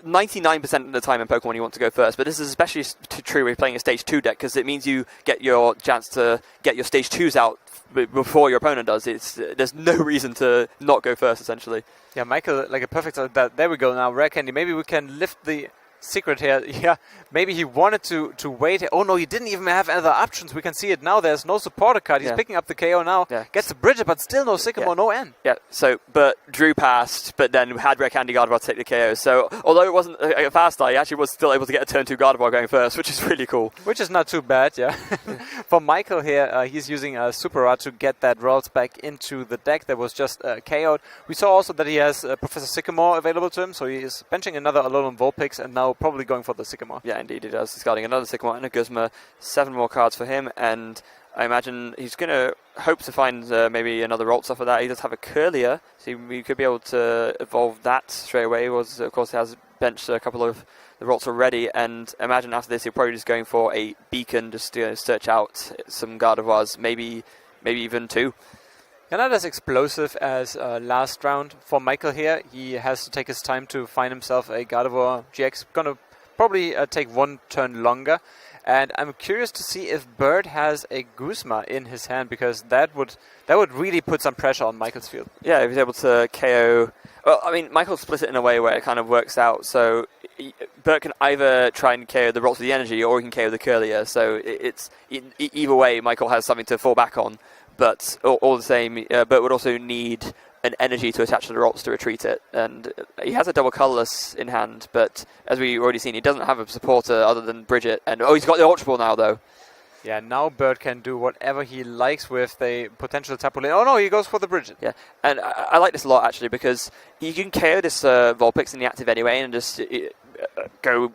99% of the time in Pokemon you want to go first, but this is especially true when you're playing a Stage 2 deck because it means you get your chance to get your Stage 2s out before your opponent does. There's no reason to not go first, essentially. Yeah, Michael, like a perfect... there we go now, Rare Candy. Maybe we can lift the secret here. Yeah, maybe he wanted to wait. Oh no, he didn't even have other options. We can see it now. There's no supporter card. He's picking up the KO now. Yeah. Gets the Bridget, but still no Sycamore, no N. Yeah, so, but drew past, but then had Rare Candy Gardevoir take the KO. So, although it wasn't a fast start, he actually was still able to get a turn 2 Gardevoir going first, which is really cool. Which is not too bad, yeah. For Michael here, he's using a Super Rod to get that rolls back into the deck that was just KO'd. We saw also that he has Professor Sycamore available to him, so he is benching another Alolan Vulpix and now probably going for the Sycamore. Yeah, indeed he does. Discarding another Sycamore and a Guzma. 7 more cards for him, and I imagine he's going to hope to find maybe another Roltz off of that. He does have a Curlier, so we could be able to evolve that straight away. He was, of course, he has benched a couple of the Roltz already, and imagine after this he'll probably just going for a Beacon just to search out some Gardevoirs, maybe even 2. Yeah, not as explosive as last round for Michael here. He has to take his time to find himself a Gardevoir GX. Gonna probably take 1 turn longer. And I'm curious to see if Bert has a Guzma in his hand, because that would really put some pressure on Michael's field. Yeah, if he's able to KO... Well, I mean, Michael split it in a way where it kind of works out. So Bert can either try and KO the Roltz with the energy, or he can KO the Curlier. So it's either way, Michael has something to fall back on. But all the same, Bert would also need an energy to attach to the Roltz to retreat it. And he has a double colorless in hand, but as we've already seen, he doesn't have a supporter other than Bridget. And he's got the Ultra Ball now, though. Yeah, now Bert can do whatever he likes with the potential Tapu Lane. Oh no, he goes for the Bridget. Yeah, and I like this a lot, actually, because you can KO this Vulpix in the active anyway and just go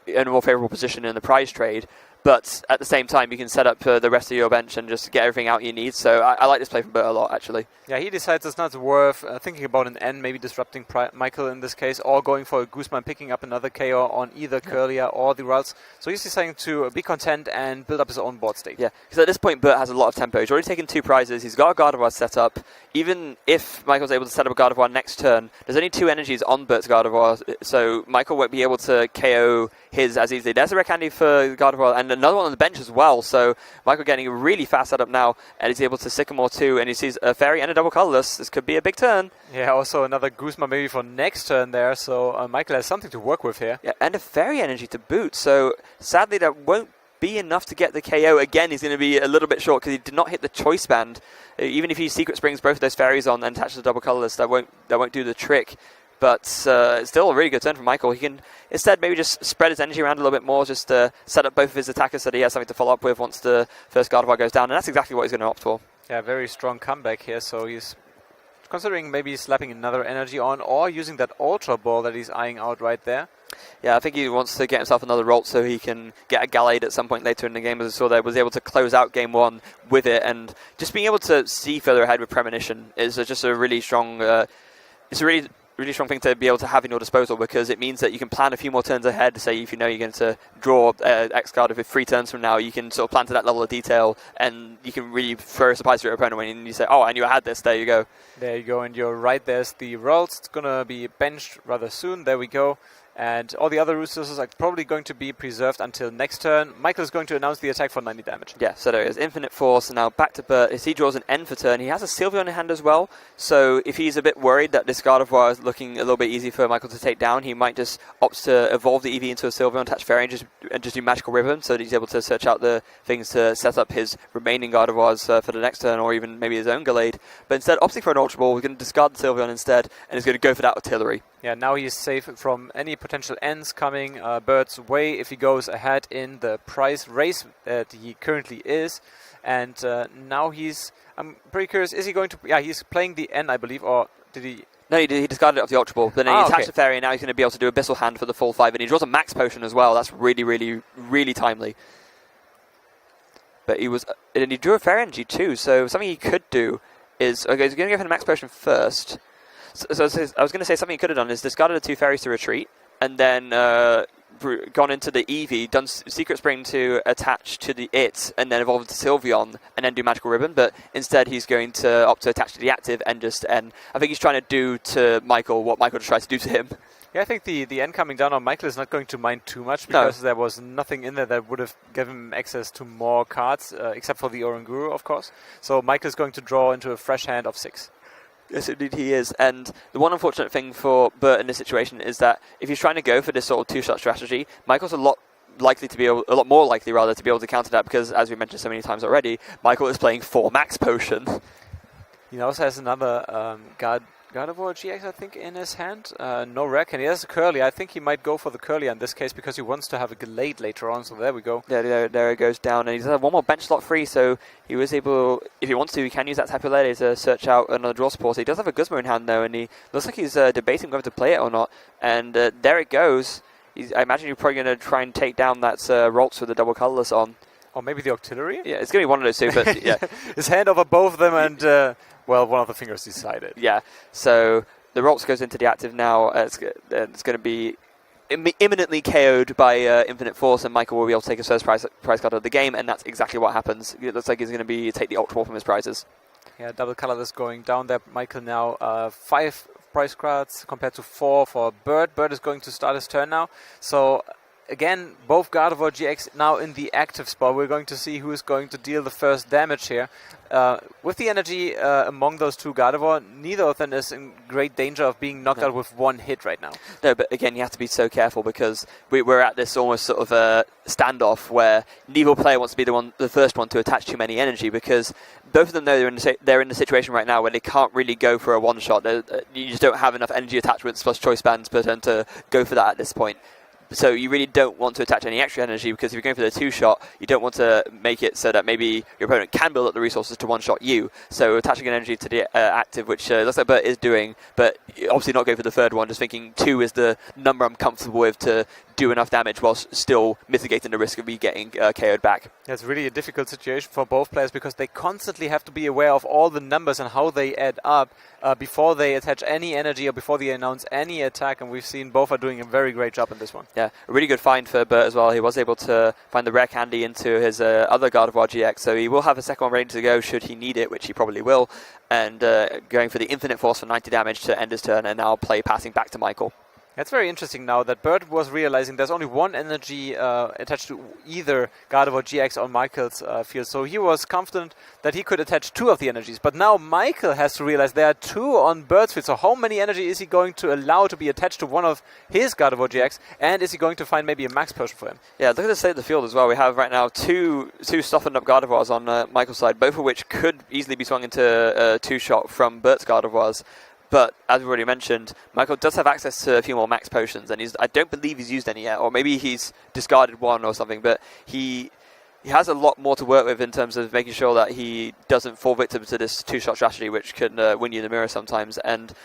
in a more favorable position in the prize trade. But at the same time, you can set up the rest of your bench and just get everything out you need. So I like this play from Bert a lot, actually. Yeah, he decides it's not worth thinking about an N, maybe disrupting Michael in this case, or going for a Guzman and picking up another KO on either Curlier or the Ralts. So he's deciding to be content and build up his own board state. Yeah, because at this point, Bert has a lot of tempo. He's already taken 2 prizes. He's got a Gardevoir set up. Even if Michael's able to set up a Gardevoir next turn, there's only 2 energies on Bert's Gardevoir, so Michael won't be able to KO his as easily. There's a Rare Candy for Gardevoir and another one on the bench as well, so Michael getting a really fast setup now, and he's able to Sycamore 2, and he sees a Fairy and a double colorless. This could be a big turn. Yeah, also another Guzma maybe for next turn there, so Michael has something to work with here. Yeah, and a Fairy energy to boot, so sadly that won't be enough to get the KO. Again, he's going to be a little bit short because he did not hit the choice band. Even if he Secret Springs both of those fairies on and attaches the double colorless, that won't do the trick. But it's still a really good turn from Michael. He can instead maybe just spread his energy around a little bit more, just set up both of his attackers so that he has something to follow up with once the first Gardevoir goes down. And that's exactly what he's going to opt for. Yeah, very strong comeback here. So he's considering maybe slapping another energy on or using that Ultra Ball that he's eyeing out right there. Yeah, I think he wants to get himself another Rolt so he can get a Gallade at some point later in the game. As I saw there, was able to close out game one with it. And just being able to see further ahead with Premonition is just a really strong... it's a really strong thing to be able to have in your disposal, because it means that you can plan a few more turns ahead. Say if you know you're going to draw X card with 3 turns from now, you can sort of plan to that level of detail, and you can really throw a surprise to your opponent when you say, oh, I knew I had this. There you go. There you go, and you're right, there's the Rolls. It's going to be benched rather soon. There we go. And all the other resources are probably going to be preserved until next turn. Michael is going to announce the attack for 90 damage. Yeah, so there is Infinite Force. Now back to Bert. As he draws an end for turn, he has a Sylveon in hand as well. So if he's a bit worried that this Gardevoir is looking a little bit easy for Michael to take down, he might just opt to evolve the EV into a Sylveon, attach Fairy, and just do Magical Ribbon, so that he's able to search out the things to set up his remaining Gardevoirs for the next turn, or even maybe his own Gallade. But instead, opting for an Ultra Ball, we're going to discard the Sylveon instead, and he's going to go for that Artillery. Yeah, now he's safe from any potential ends coming Bert's way if he goes ahead in the prize race that he currently is. And now I'm pretty curious, is he going to... Yeah, he's playing the N, I believe, or did he... No, he discarded it off the Ultra Ball, but then he attached the Fairy, and now he's going to be able to do Abyssal Hand for the full 5, and he draws a Max Potion as well. That's really, really, really timely. But and he drew a Fairy Energy too, so something he could do is... Okay, he's going to go for the Max Potion first. So I was going to say something he could have done is discarded the 2 fairies to retreat, and then gone into the Eevee, done Secret Spring to attach to and then evolve to Sylveon, and then do Magical Ribbon. But instead, he's going to opt to attach to the active and just end. I think he's trying to do to Michael what Michael just tried to do to him. Yeah, I think the end coming down on Michael is not going to mind too much, because there was nothing in there that would have given him access to more cards, except for the Oranguru, of course. So Michael is going to draw into a fresh hand of 6. Yes, indeed he is. And the one unfortunate thing for Bert in this situation is that if he's trying to go for this sort of 2-shot strategy, Michael's a lot more likely to be able to counter that, because, as we mentioned so many times already, Michael is playing 4 Max Potion. He also has another Gardevoir GX, I think, in his hand. No Wreck, and he has a Curly. I think he might go for the Curly in this case, because he wants to have a Gallade later on, so there we go. Yeah, there it goes down, and he's one more bench slot free, so he was able, if he wants to, he can use that Tapu Lele to search out another draw support. So he does have a Guzma in hand, though, and he looks like he's debating whether to play it or not, and there it goes. I imagine you're probably going to try and take down that Roltz with the double colorless on. Or maybe the Octillery? Yeah, it's going to be one of those two, but yeah. His hand over both of them, and... well, one of the fingers decided. Yeah, so the Roltz goes into the active now. It's going to be imminently KO'd by Infinite Force, and Michael will be able to take his first prize card of the game, and that's exactly what happens. It looks like he's going to take the Ultra Ball from his prizes. Yeah, double colorless going down there. Michael now 5 prize cards compared to 4 for Bert. Bert is going to start his turn now. So... Again, both Gardevoir GX now in the active spot. We're going to see who is going to deal the first damage here. With the energy among those 2 Gardevoir, neither of them is in great danger of being knocked out with 1 hit right now. No, but again, you have to be so careful, because we're at this almost sort of standoff where neither player wants to be the first one to attach too many energy, because both of them know they're in the situation right now where they can't really go for a one-shot. You just don't have enough energy attachments plus choice bands per turn to go for that at this point. So you really don't want to attach any extra energy, because if you're going for the 2-shot, you don't want to make it so that maybe your opponent can build up the resources to one-shot you. So attaching an energy to the active, which looks like Bert is doing, but obviously not going for the third one, just thinking 2 is the number I'm comfortable with to do enough damage whilst still mitigating the risk of me getting KO'd back. It's really a difficult situation for both players, because they constantly have to be aware of all the numbers and how they add up before they attach any energy or before they announce any attack, and we've seen both are doing a very great job in this one. Yeah, a really good find for Bert as well. He was able to find the rare candy into his other Gardevoir GX, so he will have a second one ready to go should he need it, which he probably will, and going for the Infinite Force for 90 damage to end his turn, and now play passing back to Michael. That's very interesting now that Bert was realizing there's only one energy attached to either Gardevoir GX or Michael's field. So he was confident that he could attach 2 of the energies. But now Michael has to realize there are 2 on Bert's field. So how many energy is he going to allow to be attached to one of his Gardevoir GX? And is he going to find maybe a max potion for him? Yeah, look at the state of the field as well. We have right now two softened up Gardevoirs on Michael's side, both of which could easily be swung into a 2-shot from Bert's Gardevoirs. But as we already mentioned, Michael does have access to a few more max potions, and I don't believe he's used any yet, or maybe he's discarded one or something. But he has a lot more to work with in terms of making sure that he doesn't fall victim to this 2-shot strategy, which can win you the mirror sometimes. And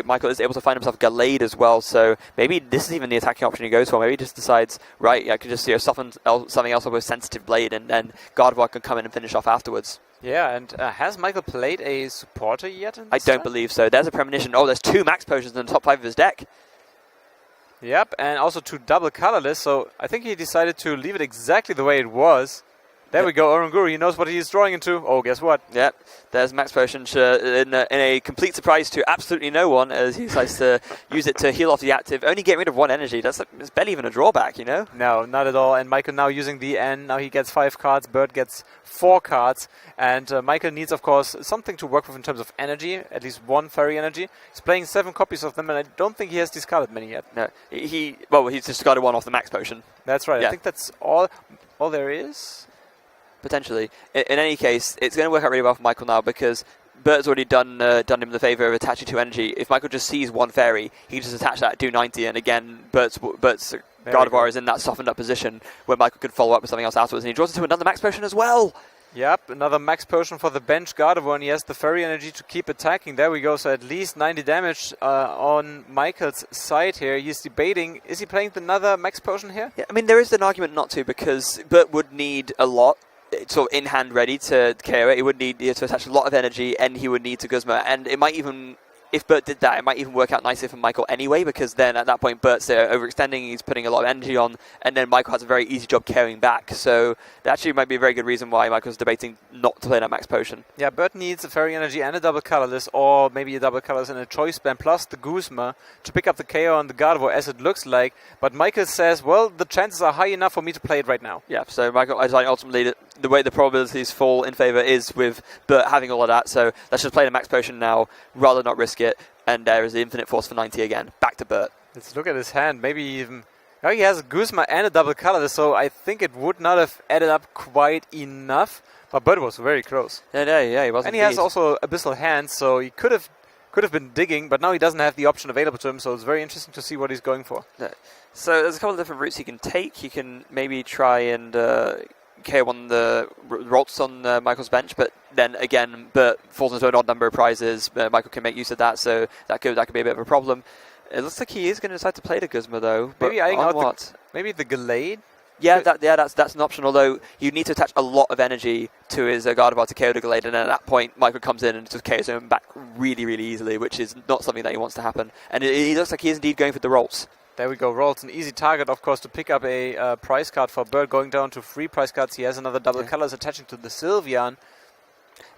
Michael is able to find himself Gallade as well, so maybe this is even the attacking option he goes for. Maybe he just decides, right, I can just soften something else with a sensitive blade, and then Gardevoir can come in and finish off afterwards. Yeah, and has Michael played a supporter yet? I don't believe so. There's a premonition. Oh, there's 2 max potions in the top 5 of his deck. Yep, and also 2 double colorless, so I think he decided to leave it exactly the way it was. There we go, Oranguru, he knows what he's drawing into. Oh, guess what? Yep, there's Max Potion in a complete surprise to absolutely no one, as he decides to use it to heal off the active, only get rid of 1 energy. It's barely even a drawback, you know? No, not at all. And Michael now using the N, now he gets 5 cards, Bert gets 4 cards. And Michael needs, of course, something to work with in terms of energy, at least 1 fairy energy. He's playing 7 copies of them, and I don't think he has discarded many yet. No, he's discarded 1 off the Max Potion. That's right, yeah. I think that's all there is. Potentially. In any case, it's going to work out really well for Michael now because Bert's already done him the favour of attaching 2 energy. If Michael just sees 1 fairy, he can just attach that, do 90, and again, Bert's Gardevoir is in that softened up position where Michael could follow up with something else afterwards, and he draws into another Max Potion as well. Yep, another Max Potion for the bench Gardevoir, and he has the fairy energy to keep attacking. There we go, so at least 90 damage on Michael's side here. He's debating, is he playing another Max Potion here? Yeah, I mean, there is an argument not to, because Bert would need a lot sort of in hand ready to KO it. He would need to attach a lot of energy, and he would need to Guzma, and it might even, if Bert did that, it might even work out nicely for Michael anyway, because then at that point Bert's overextending, he's putting a lot of energy on, and then Michael has a very easy job carrying back. So that actually might be a very good reason why Michael's debating not to play that Max Potion. Yeah, Bert needs a fairy energy and a double colorless, or maybe a double colorless and a choice band plus the Guzma to pick up the KO on the Gardevoir, as it looks like. But Michael says, well, the chances are high enough for me to play it right now. Yeah, so Michael, ultimately, the way the probabilities fall in favour is with Bert having all of that, so let's just play the Max Potion now, rather not risk it. And there is the Infinite Force for 90 again. Back to Bert. Let's look at his hand. Maybe even... Oh, he has a Guzma and a double colorless, so I think it would not have added up quite enough. But Bert was very close. Yeah, he was. And he has also Abyssal Hands, so he could have been digging, but now he doesn't have the option available to him, so it's very interesting to see what he's going for. Yeah. So there's a couple of different routes he can take. He can maybe try and KO on the Rolts on Michael's bench, but then again, Bert falls into an odd number of prizes. Michael can make use of that, so that could be a bit of a problem. It looks like he is going to decide to play the Guzma though. Maybe Maybe the Gallade. Yeah, that's an option. Although you need to attach a lot of energy to his Gardevoir to KO the Gallade, and then at that point, Michael comes in and just KOs him back really, really easily, which is not something that he wants to happen. And he looks like he is indeed going for the Rolts. There we go, Rolts, an easy target, of course, to pick up a prize card for Bert, going down to 3 prize cards. He has another double colors attaching to the Sylveon.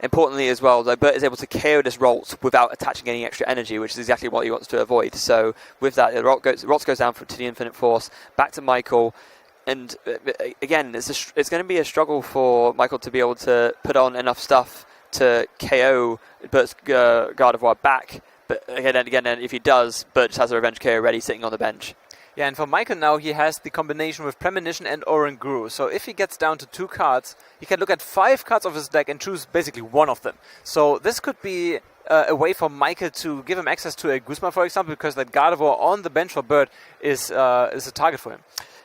Importantly as well, though, Bert is able to KO this Rolts without attaching any extra energy, which is exactly what he wants to avoid. So with that, the Rolts goes down to the Infinite Force, back to Michael. And again, it's going to be a struggle for Michael to be able to put on enough stuff to KO Bert's Gardevoir back. But again, if he does, Bert just has a revenge KO ready sitting on the bench. Yeah, and for Michael now, he has the combination with Premonition and Oranguru. So if he gets down to 2 cards, he can look at 5 cards of his deck and choose basically one of them. So this could be a way for Michael to give him access to a Guzma, for example, because that Gardevoir on the bench for Bert is a target for him.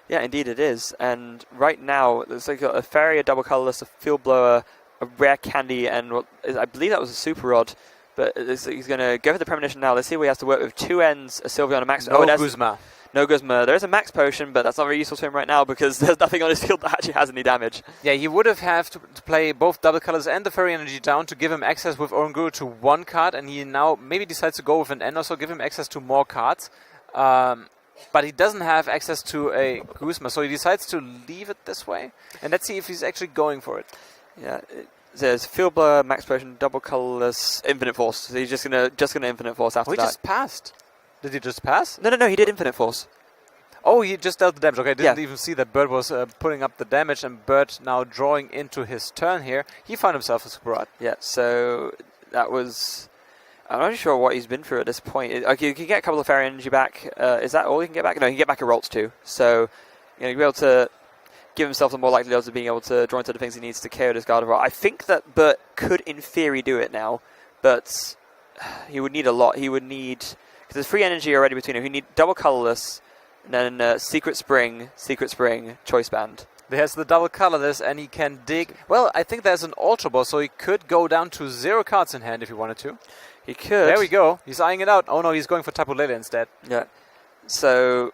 Yeah, indeed it is. And right now, there's like a Fairy, a Double Colorless, a Field Blower, a Rare Candy, and I believe that was a Super Rod. But he's going to go for the Premonition now. Let's see what he has to work with. 2 ends, a Sylveon, and a Max... Guzma. No Guzma. There is a Max Potion, but that's not very useful to him right now because there's nothing on his field that actually has any damage. Yeah, he would have to play both Double Colors and the Fairy Energy down to give him access with Oranguru to 1 card, and he now maybe decides to go with an N or so, give him access to more cards. But he doesn't have access to a Guzma, so he decides to leave it this way. And let's see if he's actually going for it. Yeah, there's Field Blower, Max Potion, Double Colorless, Infinite Force. So he's just gonna Infinite Force after that. He just passed. Did he just pass? No, he did Infinite Force. Oh, he just dealt the damage. Okay, I didn't Yeah. even see that Bert was putting up the damage, and Bert now drawing into his turn here. He found himself a Super Rod. Yeah, so that was... I'm not sure what he's been through at this point. Okay, you can get a couple of Fairy Energy back. Is that all you can get back? No, you can get back a Rolts too. So, you'll be able to give himself the more likely odds of being able to draw into the things he needs to KO this Gardevoir. I think that Bert could, in theory, do it now, but he would need a lot. He would need... Because there's free energy already between him. He need double Colorless, and then Secret Spring, Choice Band. There's the double colorless, and he can dig... Well, I think there's an Ultra Ball, so he could go down to 0 cards in hand if he wanted to. He could. There we go. He's eyeing it out. Oh no, he's going for Tapu Lele instead. Yeah. So,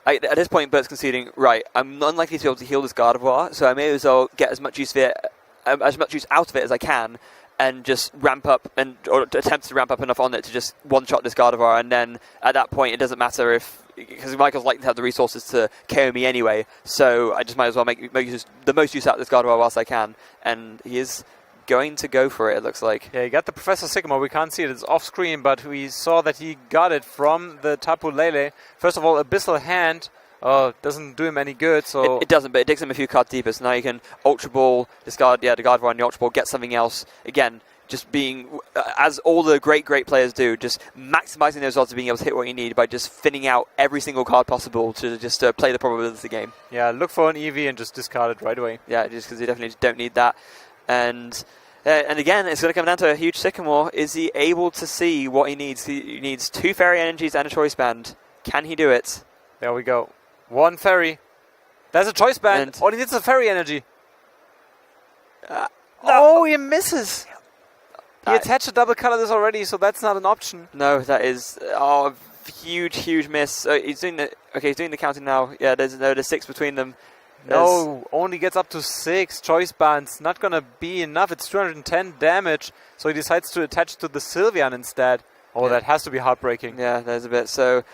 at this point, Bert's conceding, right, I'm unlikely to be able to heal this Gardevoir, so I may as well get as much use out of it as I can, and just ramp up, or attempt to ramp up enough on it to just one-shot this Gardevoir, and then at that point it doesn't matter if... Because Michael's likely to have the resources to KO me anyway, so I just might as well make the most use out of this Gardevoir whilst I can, and he is going to go for it looks like. Yeah, he got the Professor Sycamore. We can't see it. It's off screen, but we saw that he got it from the Tapu Lele. First of all, Abyssal Hand. Oh, doesn't do him any good, so... It doesn't, but it digs him a few cards deeper, so now you can Ultra Ball, discard the Gardevoir and the Ultra Ball, get something else. Again, just being, as all the great players do, just maximizing those odds of being able to hit what you need by just thinning out every single card possible to just play the probability game. Yeah, look for an EV and just discard it right away. Yeah, just because you definitely don't need that. And again, it's going to come down to a huge Sycamore. Is he able to see what he needs? He needs 2 Fairy Energies and a Choice Band. Can he do it? There we go. 1 Fairy. There's a Choice Band. And all he needs is a Fairy Energy. No, he misses. He attached a double colorless already, so that's not an option. No, that is huge miss. He's doing the counting now. Yeah, there's 6 between them. No, only gets up to 6. Choice Band's not gonna be enough. It's 210 damage, so he decides to attach to the Sylveon instead. Oh, yeah. That has to be heartbreaking. Yeah, there's a bit. So,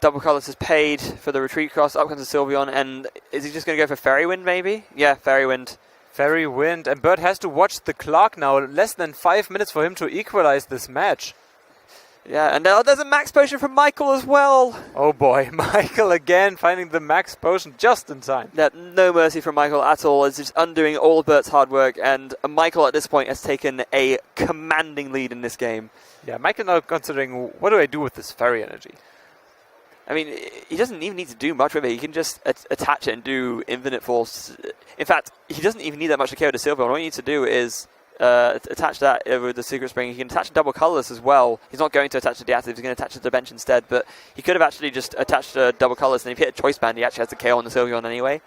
double colors is paid for the retreat cost. Up comes the Sylveon, and is he just going to go for Fairy Wind, maybe? Yeah, Fairy Wind. Fairy Wind, and Bert has to watch the clock now. Less than 5 minutes for him to equalize this match. Yeah, and there's a Max Potion from Michael as well. Oh boy, Michael again finding the Max Potion just in time. Yeah, no mercy from Michael at all. It's just undoing all of Bert's hard work, and Michael at this point has taken a commanding lead in this game. Yeah, Michael now considering, what do I do with this Fairy Energy? I mean, he doesn't even need to do much with it. He can just attach it and do Infinite Force. In fact, he doesn't even need that much to KO the Sylveon. All he needs to do is attach that with the Secret Spring. He can attach double colorless as well. He's not going to attach the Deactive, he's going to attach the bench instead, but he could have actually just attached a double colorless, and if he hit a Choice Band, he actually has to KO on the Sylveon anyway.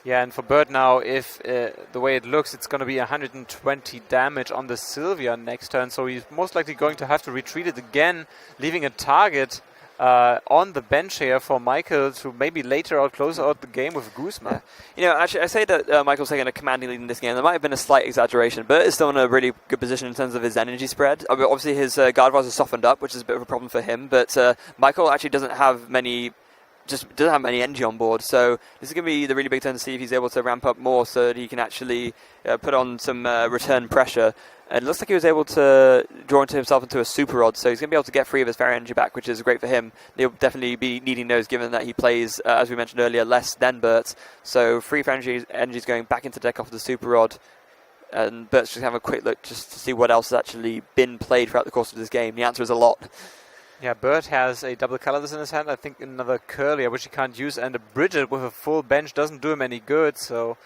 Yeah, and for Bert now, if the way it looks, it's going to be 120 damage on the Sylveon next turn, so he's most likely going to have to retreat it again, leaving a target on the bench here for Michael to maybe later close out the game with Guzma. Yeah. You know, actually, I say that Michael's taking a commanding lead in this game. There might have been a slight exaggeration. Bert is still in a really good position in terms of his energy spread. I mean, obviously, his Gardevoirs are softened up, which is a bit of a problem for him. But Michael actually doesn't have many energy on board. So this is going to be the really big turn to see if he's able to ramp up more so that he can actually put on some return pressure. And it looks like he was able to draw himself into a Super Rod, so he's going to be able to get 3 of his Fairy Energy back, which is great for him. He'll definitely be needing those, given that he plays, as we mentioned earlier, less than Bert. So 3 Fairy Energies going back into deck off the Super Rod. And Bert's just going to have a quick look just to see what else has actually been played throughout the course of this game. The answer is a lot. Yeah, Bert has a double colorless in his hand. I think another Curlier, which he can't use, and a Bridget with a full bench doesn't do him any good. So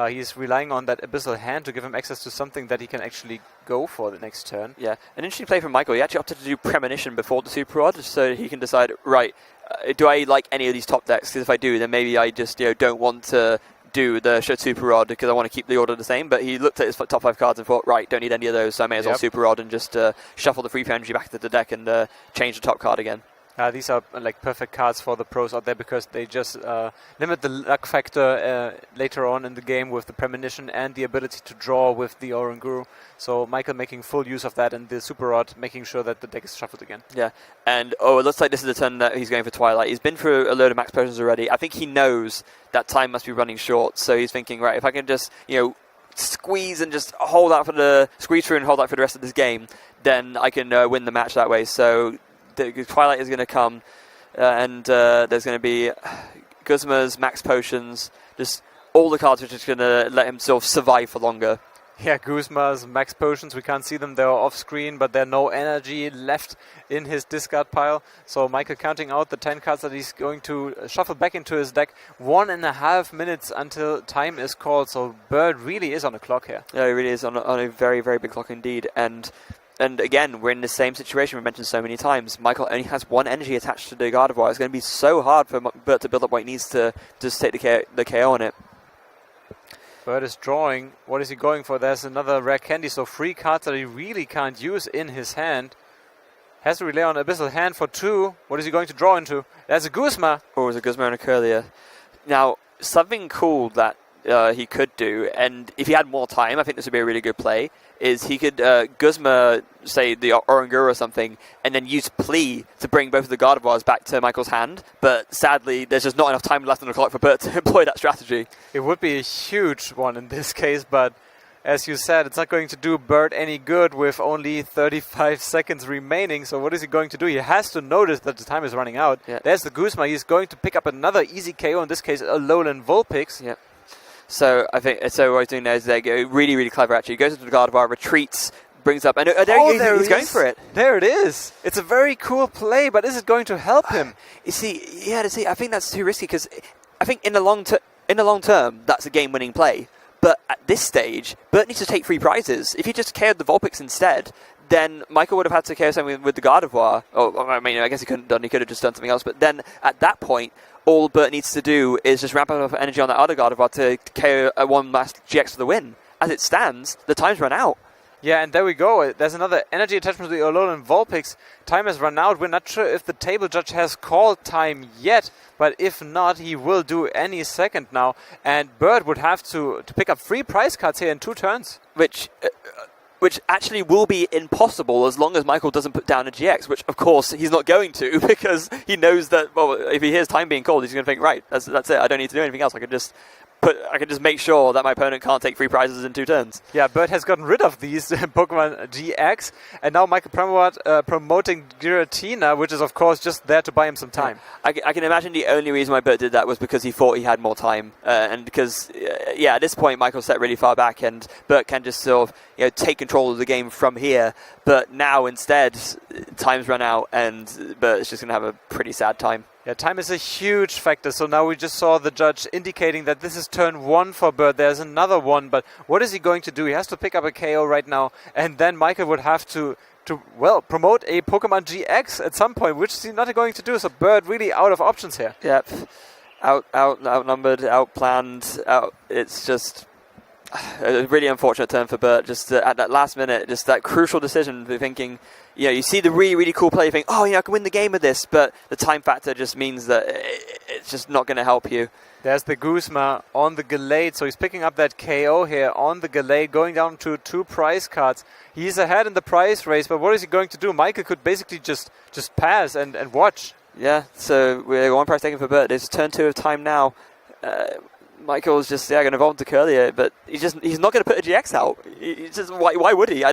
he's relying on that Abyssal Hand to give him access to something that he can actually go for the next turn. Yeah, an interesting play from Michael. He actually opted to do Premonition before the Super Rod, so he can decide, right, do I like any of these top decks? Because if I do, then maybe I just don't want to do the Super Rod because I want to keep the order the same. But he looked at his top 5 cards and thought, right, don't need any of those, so I may as well Super Rod and just shuffle the free energy back into the deck and change the top card again. These are like perfect cards for the pros out there because they just limit the luck factor later on in the game with the Premonition and the ability to draw with the Oranguru. So Michael making full use of that, and the Super Rod making sure that the deck is shuffled again. Yeah, and it looks like this is the turn that he's going for Twilight. He's been through a load of max potions already. I think he knows that time must be running short, so he's thinking, right, if I can just squeeze and just squeeze through and hold out for the rest of this game, then I can win the match that way. So the Twilight is going to come, and there's going to be Guzma's, Max Potions, just all the cards which are just going to let him sort of survive for longer. Yeah, Guzma's, Max Potions, we can't see them, they're off screen, but there's no energy left in his discard pile. So Michael counting out the 10 cards that he's going to shuffle back into his deck. 1.5 minutes until time is called, so Bert really is on the clock here. Yeah, he really is on a very, very big clock indeed. And again, we're in the same situation we mentioned so many times. Michael only has 1 energy attached to the Gardevoir. It's going to be so hard for Bert to build up what he needs to just take the KO on it. Bert is drawing. What is he going for? There's another rare candy, so 3 cards that he really can't use in his hand. Has to rely on Abyssal Hand for 2. What is he going to draw into? There's a Guzma. Or a Guzma and a Curlier. Now, something cool that he could do, and if he had more time, I think this would be a really good play, is he could Guzma, say, the Oranguru or something, and then use Plea to bring both of the Gardevoirs back to Michael's hand. But sadly, there's just not enough time left on the clock for Bert to employ that strategy. It would be a huge one in this case, but as you said, it's not going to do Bert any good with only 35 seconds remaining. So what is he going to do? He has to notice that the time is running out. Yeah. There's the Guzma. He's going to pick up another easy KO, in this case, a Alolan Vulpix. Yeah. So I think what he's doing there is they go really, really clever. Actually, he goes into the Gardevoir, retreats, brings up, and he's going for it. There it is. It's a very cool play, but is it going to help him? I think that's too risky because I think in the long term that's a game-winning play. But at this stage, Bert needs to take 3 prizes. If he just KO'd the Vulpix instead, then Michael would have had to KO something with the Gardevoir. Oh, I mean, I guess he couldn't have done. He could have just done something else. But then at that point, all Bert needs to do is just ramp up enough energy on that other Gardevoir to KO one last GX for the win. As it stands, the time's run out. Yeah, and there we go. There's another energy attachment to the Alolan Vulpix. Time has run out. We're not sure if the table judge has called time yet, but if not, he will do any second now. And Bert would have to pick up 3 prize cards here in 2 turns. Which actually will be impossible as long as Michael doesn't put down a GX, which of course he's not going to because he knows that, well, if he hears time being called, he's going to think, right, that's it. I don't need to do anything else. I can just make sure that my opponent can't take 3 prizes in 2 turns. Yeah, Bert has gotten rid of these Pokemon GX, and now Michael Pramawat promoting Giratina, which is of course just there to buy him some time. I can imagine the only reason why Bert did that was because he thought he had more time, and because at this point Michael's set really far back, and Bert can just sort of take control of the game from here. But now instead, time's run out, and Bert is just going to have a pretty sad time. Yeah, time is a huge factor. So now we just saw the judge indicating that this is turn 1 for Bert. There's another one, but what is he going to do? He has to pick up a KO right now, and then Michael would have to promote a Pokemon GX at some point, which he's not going to do. So Bert really out of options here. Yep, outnumbered, outplanned. It's just a really unfortunate turn for Bert. Just at that last minute, just that crucial decision. Thinking, you see the really, really cool play. You think, I can win the game with this, but the time factor just means that it's just not going to help you. There's the Guzma on the Gallade, so he's picking up that KO here on the Gallade, going down to 2 prize cards. He's ahead in the prize race, but what is he going to do? Michael could basically just pass and watch. Yeah, so we're 1 prize taken for Bert. It's turn 2 of time now. Michael's just going to evolve to Curlier, but he's not going to put a GX out. Why would he? I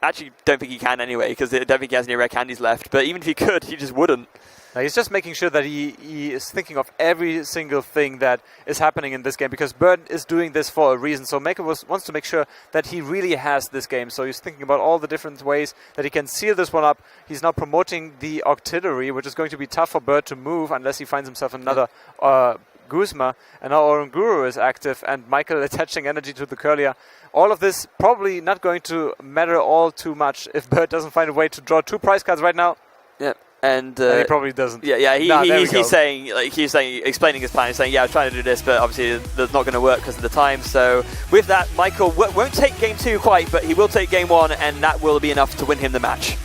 actually don't think he can anyway, because I don't think he has any rare candies left. But even if he could, he just wouldn't. Now he's just making sure that he is thinking of every single thing that is happening in this game, because Bert is doing this for a reason. So Michael wants to make sure that he really has this game. So he's thinking about all the different ways that he can seal this one up. He's now promoting the Octillery, which is going to be tough for Bert to move unless he finds himself another Guzma, and now Oranguru is active, and Michael attaching energy to the Curlier. All of this probably not going to matter all too much if Bert doesn't find a way to draw 2 prize cards right now. Yeah, and he probably doesn't. Yeah. He's saying, explaining his plan. He's saying, I was trying to do this, but obviously that's not going to work because of the time. So with that, Michael won't take game 2 quite, but he will take game 1, and that will be enough to win him the match.